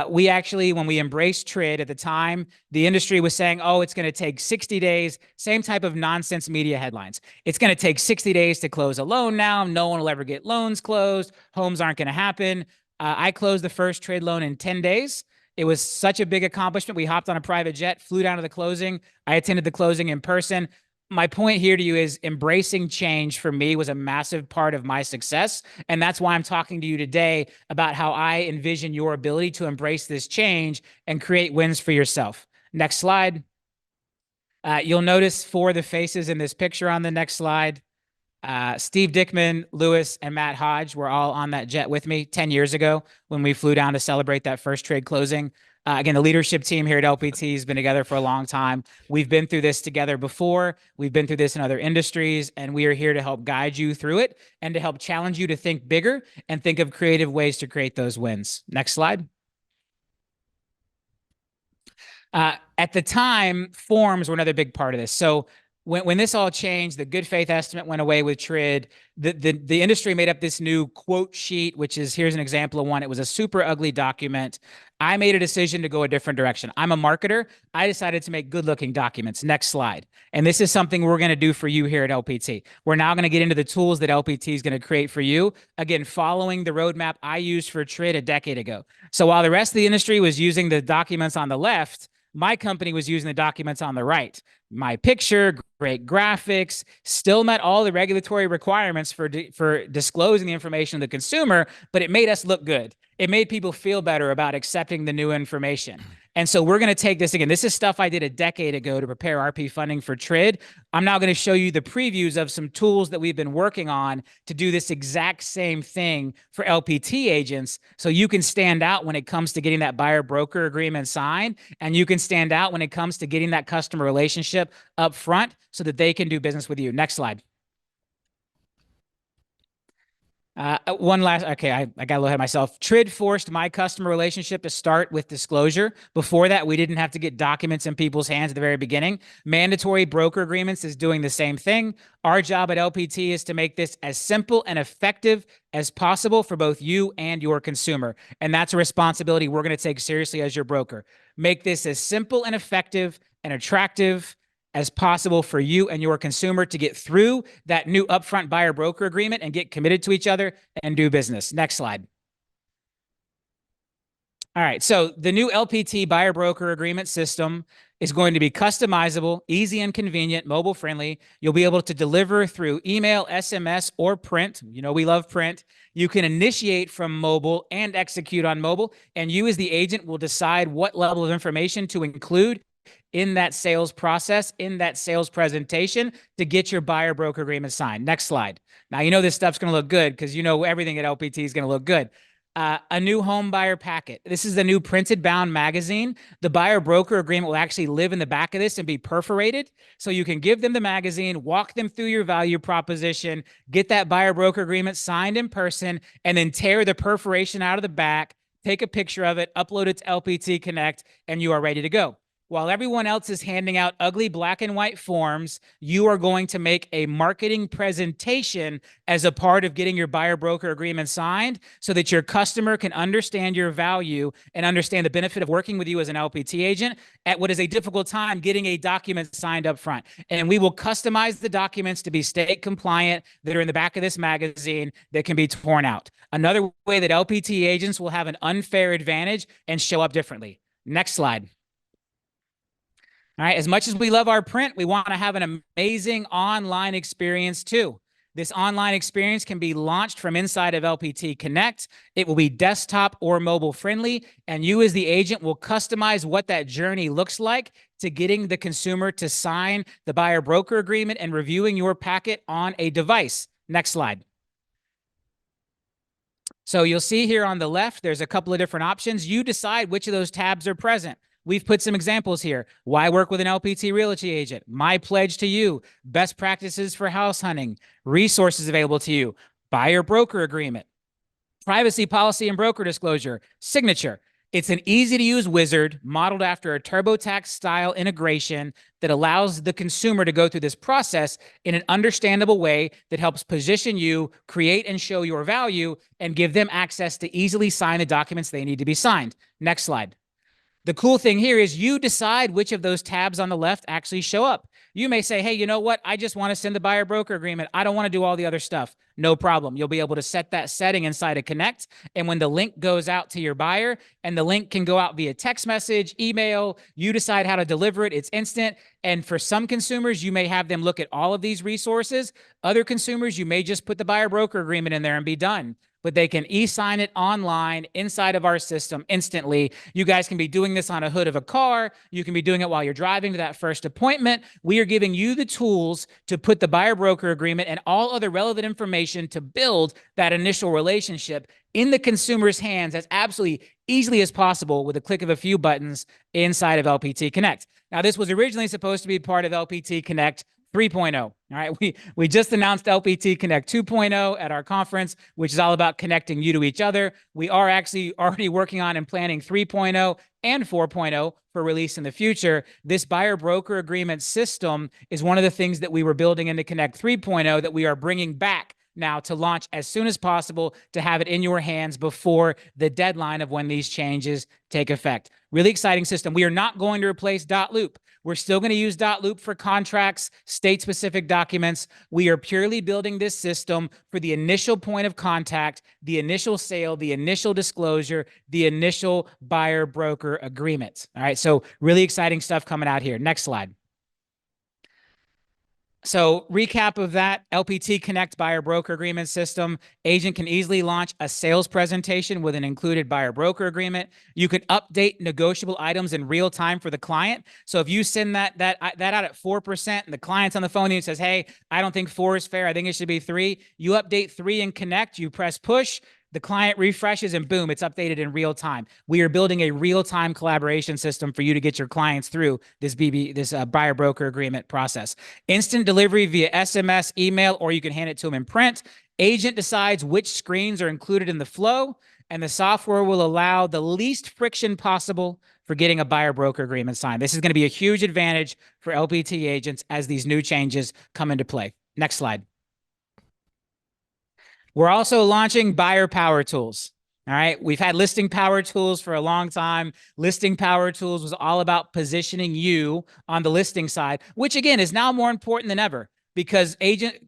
Speaker 2: We actually, when we embraced TRID at the time, the industry was saying, oh, it's going to take 60 days, same type of nonsense media headlines. It's going to take 60 days to close a loan now. No one will ever get loans closed. Homes aren't going to happen. I closed the first TRID loan in 10 days. It was such a big accomplishment. We hopped on a private jet, flew down to the closing. I attended the closing in person. My point here to you is embracing change for me was a massive part of my success. And that's why I'm talking to you today about how I envision your ability to embrace this change and create wins for yourself. Next slide. You'll notice 4 of the faces in this picture on the next slide. Steve Dickman, Lewis, and Matt Hodge were all on that jet with me 10 years ago when we flew down to celebrate that first trade closing. Again, the leadership team here at LPT has been together for a long time. We've been through this together before. We've been through this in other industries, and we are here to help guide you through it and to help challenge you to think bigger and think of creative ways to create those wins. Next slide. At the time, forms were another big part of this. So when this all changed, the good faith estimate went away with TRID. The industry made up this new quote sheet, which is, here's an example of one. It was a super ugly document. I made a decision to go a different direction. I'm a marketer. I decided to make good looking documents. Next slide. And this is something we're going to do for you here at LPT. We're now going to get into the tools that LPT is going to create for you. Again, following the roadmap I used for TRID a decade ago. So while the rest of the industry was using the documents on the left, my company was using the documents on the right. My picture, great graphics, still met all the regulatory requirements for disclosing the information to the consumer, but it made us look good. It made people feel better about accepting the new information. And so we're going to take this again. This is stuff I did a decade ago to prepare RP funding for TRID. I'm now going to show you the previews of some tools that we've been working on to do this exact same thing for LPT agents, so you can stand out when it comes to getting that buyer broker agreement signed, and you can stand out when it comes to getting that customer relationship up front so that they can do business with you. Next slide. One last, okay, I got a little ahead of myself. TRID forced my customer relationship to start with disclosure. Before that, we didn't have to get documents in people's hands at the very beginning. Mandatory broker agreements is doing the same thing. Our job at LPT is to make this as simple and effective as possible for both you and your consumer. And that's a responsibility we're going to take seriously as your broker. Make this as simple and effective and attractive as possible for you and your consumer to get through that new upfront buyer broker agreement and get committed to each other and do business. Next slide. All right, so the new LPT buyer broker agreement system is going to be customizable, easy and convenient, mobile friendly. You'll be able to deliver through email, SMS, or print. You know, we love print. You can initiate from mobile and execute on mobile, and you as the agent will decide what level of information to include in that sales process, in that sales presentation to get your buyer broker agreement signed. Next slide. Now, you know this stuff's going to look good because you know everything at LPT is going to look good. A new home buyer packet. This is the new printed bound magazine. The buyer broker agreement will actually live in the back of this and be perforated. So you can give them the magazine, walk them through your value proposition, get that buyer broker agreement signed in person, and then tear the perforation out of the back, take a picture of it, upload it to LPT Connect, and you are ready to go. While everyone else is handing out ugly black and white forms, you are going to make a marketing presentation as a part of getting your buyer broker agreement signed so that your customer can understand your value and understand the benefit of working with you as an LPT agent at what is a difficult time getting a document signed up front. And we will customize the documents to be state compliant that are in the back of this magazine that can be torn out. Another way that LPT agents will have an unfair advantage and show up differently. Next slide. All right, as much as we love our print, we want to have an amazing online experience too. This online experience can be launched from inside of LPT Connect. It will be desktop or mobile friendly, and you as the agent will customize what that journey looks like to getting the consumer to sign the buyer broker agreement and reviewing your packet on a device. Next slide. So you'll see here on the left, there's a couple of different options. You decide which of those tabs are present. We've put some examples here. Why work with an LPT Realty agent? My pledge to you. Best practices for house hunting. Resources available to you. Buyer broker agreement. Privacy policy and broker disclosure. Signature. It's an easy-to-use wizard modeled after a TurboTax style integration that allows the consumer to go through this process in an understandable way that helps position you, create and show your value, and give them access to easily sign the documents they need to be signed. Next slide. The cool thing here is you decide which of those tabs on the left actually show up. You may say, hey, you know what? I just want to send the buyer broker agreement. I don't want to do all the other stuff. No problem. You'll be able to set that setting inside of Connect. And when the link goes out to your buyer, and the link can go out via text message, email, you decide how to deliver it. It's instant. And for some consumers, you may have them look at all of these resources. Other consumers, you may just put the buyer broker agreement in there and be done. But they can e-sign it online inside of our system instantly. You guys can be doing this on a hood of a car. You can be doing it while you're driving to that first appointment. We are giving you the tools to put the buyer broker agreement and all other relevant information to build that initial relationship in the consumer's hands as absolutely easily as possible with a click of a few buttons inside of LPT Connect. Now, this was originally supposed to be part of LPT Connect 3.0. All right. We just announced LPT Connect 2.0 at our conference, which is all about connecting you to each other. We are actually already working on and planning 3.0 and 4.0 for release in the future. This buyer broker agreement system is one of the things that we were building into Connect 3.0 that we are bringing back now to launch as soon as possible, to have it in your hands before the deadline of when these changes take effect. Really exciting system. We are not going to replace .loop. We're still going to use .loop for contracts, state-specific documents. We are purely building this system for the initial point of contact, the initial sale, the initial disclosure, the initial buyer-broker agreement. All right, so really exciting stuff coming out here. Next slide. So recap of that, LPT Connect buyer broker agreement system. Agent can easily launch a sales presentation with an included buyer broker agreement. You can update negotiable items in real time for the client. So if you send that out at 4% and the client's on the phone and says, hey, I don't think 4 is fair, I think it should be 3. You update 3 in Connect, you press push, the client refreshes, and boom, it's updated in real time. We are building a real-time collaboration system for you to get your clients through this buyer broker agreement process. Instant delivery via SMS, email, or you can hand it to them in print. Agent decides which screens are included in the flow, and the software will allow the least friction possible for getting a buyer broker agreement signed. This is going to be a huge advantage for LPT agents as these new changes come into play. Next slide. We're also launching buyer power tools. All right. We've had listing power tools for a long time. Listing power tools was all about positioning you on the listing side, which again is now more important than ever, because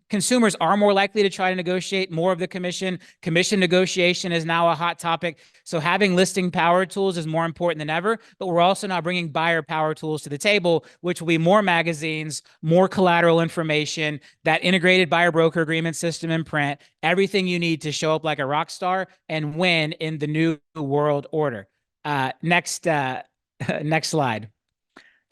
Speaker 2: consumers are more likely to try to negotiate more of the commission. Commission negotiation is now a hot topic. So having listing power tools is more important than ever, but we're also now bringing buyer power tools to the table, which will be more magazines, more collateral information, that integrated buyer broker agreement system in print, everything you need to show up like a rock star and win in the new world order. Next slide.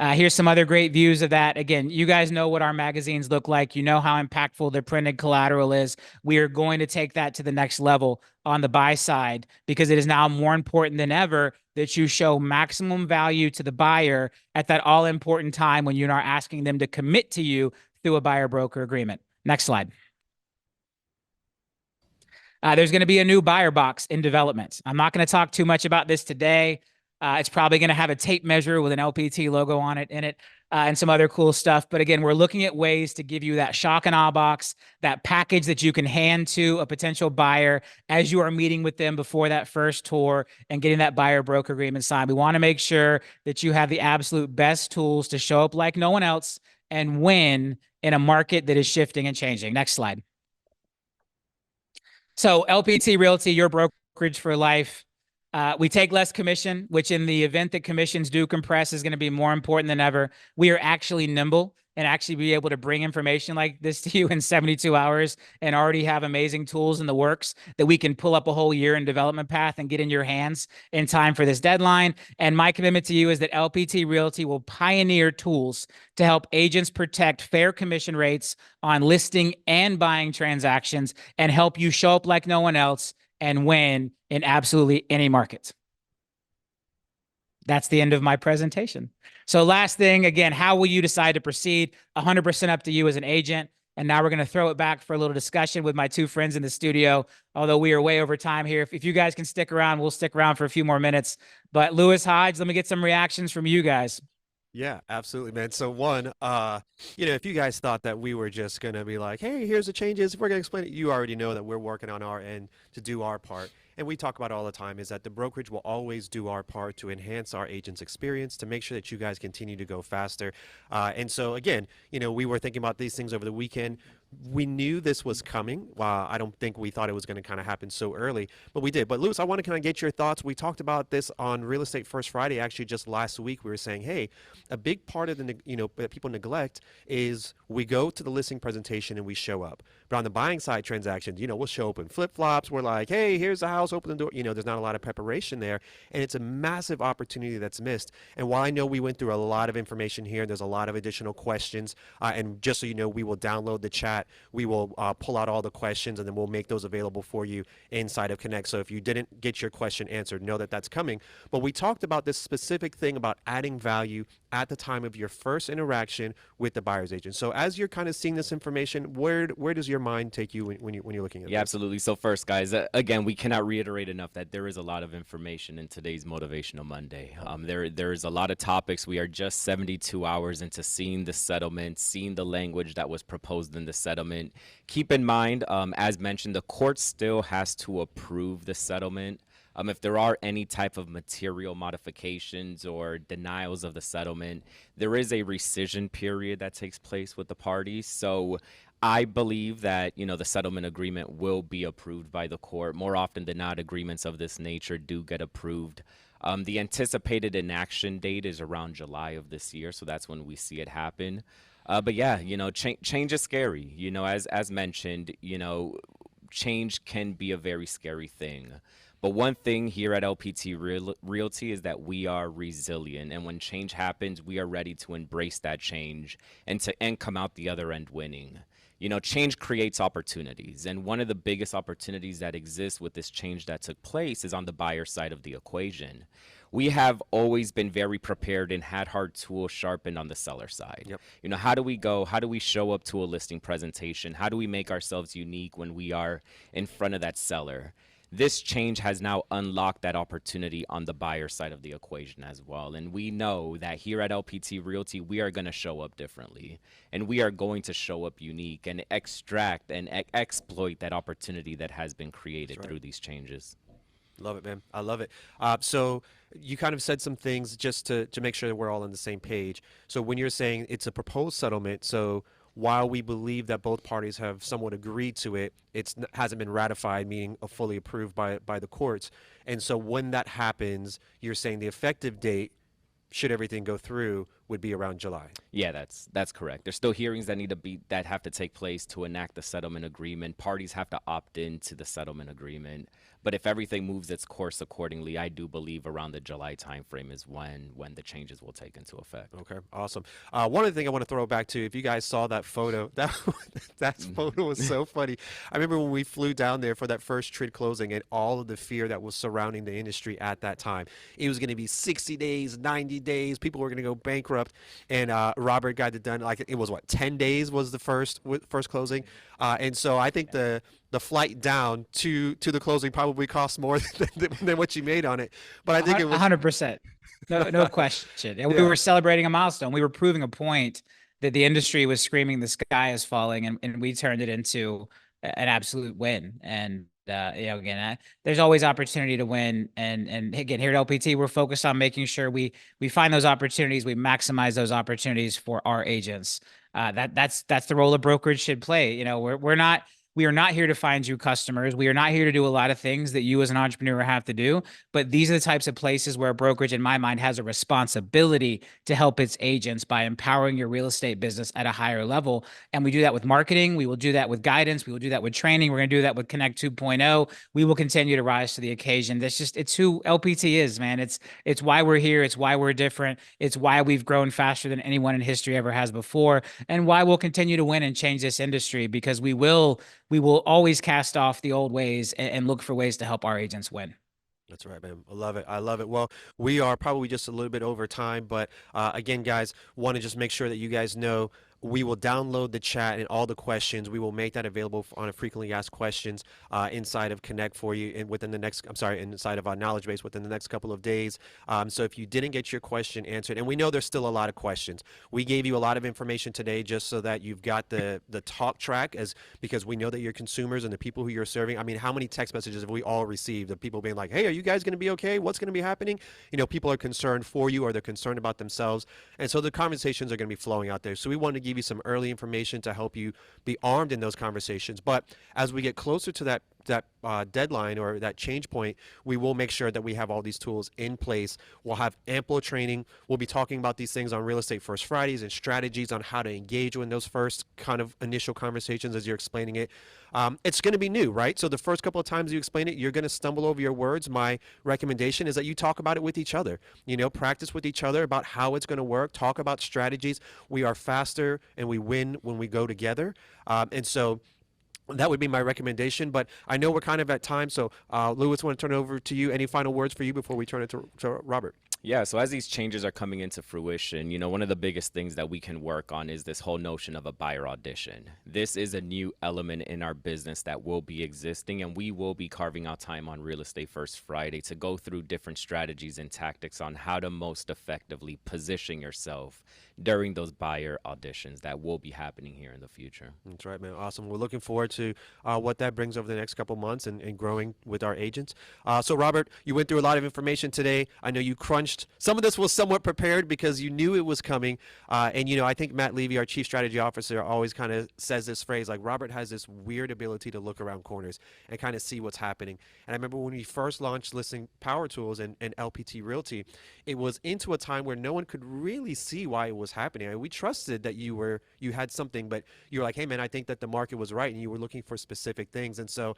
Speaker 2: Here's some other great views of that. Again, you guys know what our magazines look like. You know how impactful the printed collateral is. We are going to take that to the next level on the buy side, because it is now more important than ever that you show maximum value to the buyer at that all-important time when you're not asking them to commit to you through a buyer broker agreement. Next slide. There's going to be a new buyer box in development. I'm not going to talk too much about this today. It's probably going to have a tape measure with an LPT logo on it and some other cool stuff. But again, we're looking at ways to give you that shock and awe box, that package that you can hand to a potential buyer as you are meeting with them before that first tour and getting that buyer broker agreement signed. We want to make sure that you have the absolute best tools to show up like no one else and win in a market that is shifting and changing. Next slide. So LPT Realty, your brokerage for life. We take less commission, which in the event that commissions do compress is going to be more important than ever. We are actually nimble and actually be able to bring information like this to you in 72 hours and already have amazing tools in the works that we can pull up a whole year in development path and get in your hands in time for this deadline. And my commitment to you is that LPT Realty will pioneer tools to help agents protect fair commission rates on listing and buying transactions and help you show up like no one else and win in absolutely any market. That's the end of my presentation. So last thing, again, how will you decide to proceed? 100% up to you as an agent. And now we're going to throw it back for a little discussion with my two friends in the studio, although we are way over time here. If you guys can stick around, we'll stick around for a few more minutes. But Lewis, Hodge, let me get some reactions from you guys.
Speaker 3: Yeah, absolutely, man. So one, if you guys thought that we were just gonna be like, hey, here's the changes, we're gonna explain it, you already know that we're working on our end to do our part. And we talk about all the time is that the brokerage will always do our part to enhance our agent's experience, to make sure that you guys continue to go faster. And so again, we were thinking about these things over the weekend. We knew this was coming. I don't think we thought it was going to kind of happen so early, but we did. But Lewis, I want to kind of get your thoughts. We talked about this on Real Estate First Friday, actually, just last week. We were saying, hey, a big part of that people neglect is we go to the listing presentation and we show up. But on the buying side transactions, we'll show up in flip flops. We're like, hey, here's the house, open the door. There's not a lot of preparation there, and it's a massive opportunity that's missed. And while I know we went through a lot of information here, there's a lot of additional questions. And just so you know, we will download the chat. We will pull out all the questions, and then we'll make those available for you inside of Connect. So if you didn't get your question answered, know that that's coming. But we talked about this specific thing about adding value at the time of your first interaction with the buyer's agent. So as you're kind of seeing this information, where does your mind take you when you're looking at
Speaker 4: Yeah,
Speaker 3: this?
Speaker 4: absolutely. So first, guys, again, we cannot reiterate enough that there is a lot of information in today's Motivational Monday. There is a lot of topics. We are just 72 hours into seeing the settlement, seeing the language that was proposed in the settlement. Keep in mind, as mentioned, the court still has to approve the settlement. If there are any type of material modifications or denials of the settlement, there is a rescission period that takes place with the parties. So I believe that, the settlement agreement will be approved by the court. More often than not, agreements of this nature do get approved. The anticipated inaction date is around July of this year, so that's when we see it happen. But yeah, change is scary. As mentioned, change can be a very scary thing. But one thing here at LPT Realty is that we are resilient, and when change happens, we are ready to embrace that change and come out the other end winning. Change creates opportunities, and one of the biggest opportunities that exists with this change that took place is on the buyer side of the equation. We have always been very prepared and had hard tools sharpened on the seller side.
Speaker 3: Yep.
Speaker 4: How do we show up to a listing presentation? How do we make ourselves unique when we are in front of that seller? This change has now unlocked that opportunity on the buyer side of the equation as well. And we know that here at LPT Realty, we are going to show up differently, and we are going to show up unique and extract and exploit that opportunity that has been created
Speaker 3: That's right.
Speaker 4: through these changes.
Speaker 3: Love it, man. I love it. So you kind of said some things just to make sure that we're all on the same page. So when you're saying it's a proposed settlement, so while we believe that both parties have somewhat agreed to it, hasn't been ratified, meaning fully approved by the courts. And so when that happens, you're saying the effective date, should everything go through, would be around July.
Speaker 4: Yeah, that's correct. There's still hearings that have to take place to enact the settlement agreement. Parties have to opt into the settlement agreement. But if everything moves its course accordingly, I do believe around the July timeframe is when the changes will take into effect.
Speaker 3: Okay, awesome. One other thing I want to throw back to, if you guys saw that photo, that photo was so funny. I remember when we flew down there for that first trade closing and all of the fear that was surrounding the industry at that time. It was going to be 60 days, 90 days. People were going to go bankrupt. And Robert got it done. Like, it was 10 days was the first closing. And so I think the flight down to the closing probably cost more than what you made on it. But I think it was
Speaker 2: 100%. No question. And we
Speaker 3: Yeah.
Speaker 2: were celebrating a milestone. We were proving a point that the industry was screaming the sky is falling, and we turned it into an absolute win. And again, there's always opportunity to win. And again, here at LPT, we're focused on making sure we find those opportunities, we maximize those opportunities for our agents. That's the role a brokerage should play. We are not here to find you customers. We are not here to do a lot of things that you as an entrepreneur have to do. But these are the types of places where a brokerage, in my mind, has a responsibility to help its agents by empowering your real estate business at a higher level. And we do that with marketing. We will do that with guidance. We will do that with training. We're going to do that with Connect 2.0. We will continue to rise to the occasion. It's who LPT is, man. It's why we're here. It's why we're different. It's why we've grown faster than anyone in history ever has before, and why we'll continue to win and change this industry, because we will always cast off the old ways and look for ways to help our agents win.
Speaker 3: That's right, man. I love it. I love it. Well, we are probably just a little bit over time, but again, guys, want to just make sure that you guys know We will download the chat and all the questions. We will make that available on a frequently asked questions inside of Connect for you and within the next, I'm sorry, inside of our knowledge base within the next couple of days. So if you didn't get your question answered, and we know there's still a lot of questions, we gave you a lot of information today just so that you've got the talk track, as because we know that your consumers and the people who you're serving. I mean, how many text messages have we all received of people being like, hey, are you guys going to be okay? What's going to be happening? You know, people are concerned for you, or they're concerned about themselves. And so the conversations are going to be flowing out there. So we wanted to give you some early information to help you be armed in those conversations. But as we get closer to that deadline or that change point, we will make sure that we have all these tools in place. We'll have ample training. We'll be talking about these things on Real Estate First Fridays and strategies on how to engage in those first kind of initial conversations as you're explaining it. It's going to be new, right? So the first couple of times you explain it, you're going to stumble over your words. My recommendation is that you talk about it with each other. You know, practice with each other about how it's going to work. Talk about strategies. We are faster and we win when we go together. And so that would be my recommendation, but I know we're kind of at time. So Louis, I want to turn it over to you. Any final words for you before we turn it to Robert?
Speaker 4: Yeah, so as these changes are coming into fruition, you know, one of the biggest things that we can work on is this whole notion of a buyer audition. This is a new element in our business that will be existing, and we will be carving out time on Real Estate First Friday to go through different strategies and tactics on how to most effectively position yourself during those buyer auditions that will be happening here in the future.
Speaker 3: That's right, man. Awesome. We're looking forward to what that brings over the next couple months and growing with our agents. So Robert, you went through a lot of information today. I know you crunched. Some of this was somewhat prepared because you knew it was coming. And, you know, I think Matt Levy, our chief strategy officer, always kind of says this phrase, like, Robert has this weird ability to look around corners and kind of see what's happening. And I remember when we first launched Listing Power Tools and LPT Realty, it was into a time where no one could really see why it was happening. I mean, we trusted that you had something, but you're like, hey, man, I think that the market was right, and you were looking for specific things. And so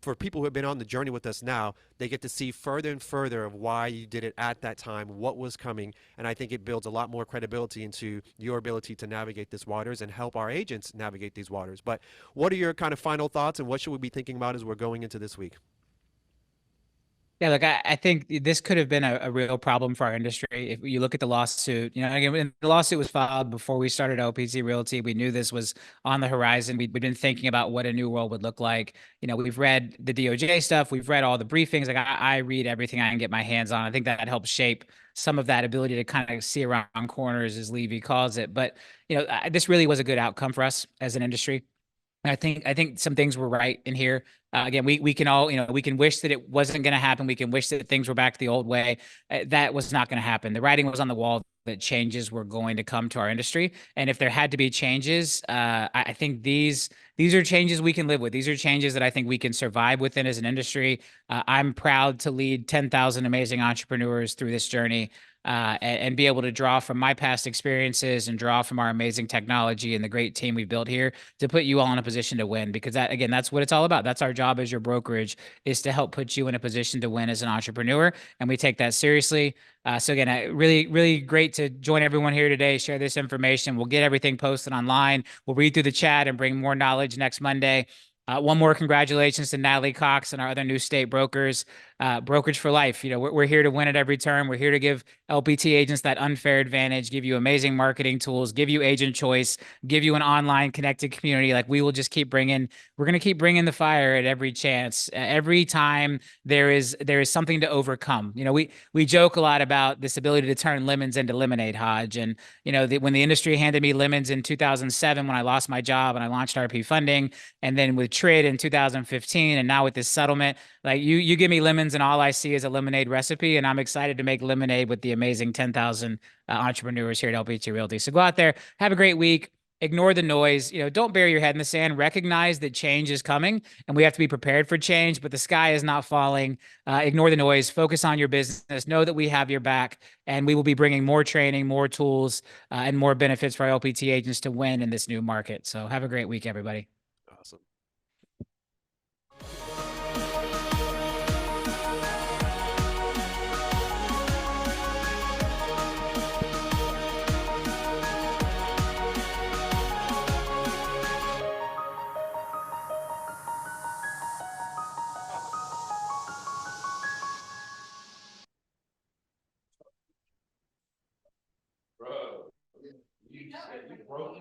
Speaker 3: for people who have been on the journey with us now, they get to see further and further of why you did it at that time, what was coming. And I think it builds a lot more credibility into your ability to navigate these waters and help our agents navigate these waters. But what are your kind of final thoughts, and what should we be thinking about as we're going into this week?
Speaker 2: Yeah, look, I think this could have been a real problem for our industry. If you look at the lawsuit, you know, again, when the lawsuit was filed before we started LPT Realty, we knew this was on the horizon. We'd been thinking about what a new world would look like. You know, we've read the DOJ stuff. We've read all the briefings. Like I read everything I can get my hands on. I think that helps shape some of that ability to kind of see around corners, as Levy calls it. But, you know, this really was a good outcome for us as an industry. I think some things were right in here. Again, we can all, you know, we can wish that it wasn't going to happen. We can wish that things were back the old way. That was not going to happen. The writing was on the wall that changes were going to come to our industry. And if there had to be changes, I think these are changes we can live with. These are changes that I think we can survive within as an industry. I'm proud to lead 10,000 amazing entrepreneurs through this journey. And be able to draw from my past experiences and draw from our amazing technology and the great team we built here to put you all in a position to win, because that, again, that's what it's all about. That's our job as your brokerage, is to help put you in a position to win as an entrepreneur. And we take that seriously. So again, really, really great to join everyone here today, share this information. We'll get everything posted online. We'll read through the chat and bring more knowledge next Monday. One more congratulations to Natalie Cox and our other new state brokers. Brokerage for life. You know, we're here to win at every turn. We're here to give LPT agents that unfair advantage, give you amazing marketing tools, give you agent choice, give you an online connected community. Like, we will just keep bringing, we're going to keep bringing the fire at every chance. Every time there is something to overcome. You know, we joke a lot about this ability to turn lemons into lemonade, Hodge. And, you know, when the industry handed me lemons in 2007, when I lost my job and I launched RP Funding, and then with TRID in 2015, and now with this settlement, like, you give me lemons and all I see is a lemonade recipe, and I'm excited to make lemonade with the amazing 10,000 entrepreneurs here at LPT Realty. So go out there, have a great week. Ignore the noise. You know, don't bury your head in the sand. Recognize that change is coming, and we have to be prepared for change, but the sky is not falling. Ignore the noise. Focus on your business. Know that we have your back, and we will be bringing more training, more tools, and more benefits for our LPT agents to win in this new market. So have a great week, everybody.
Speaker 3: Awesome. Bro, you broke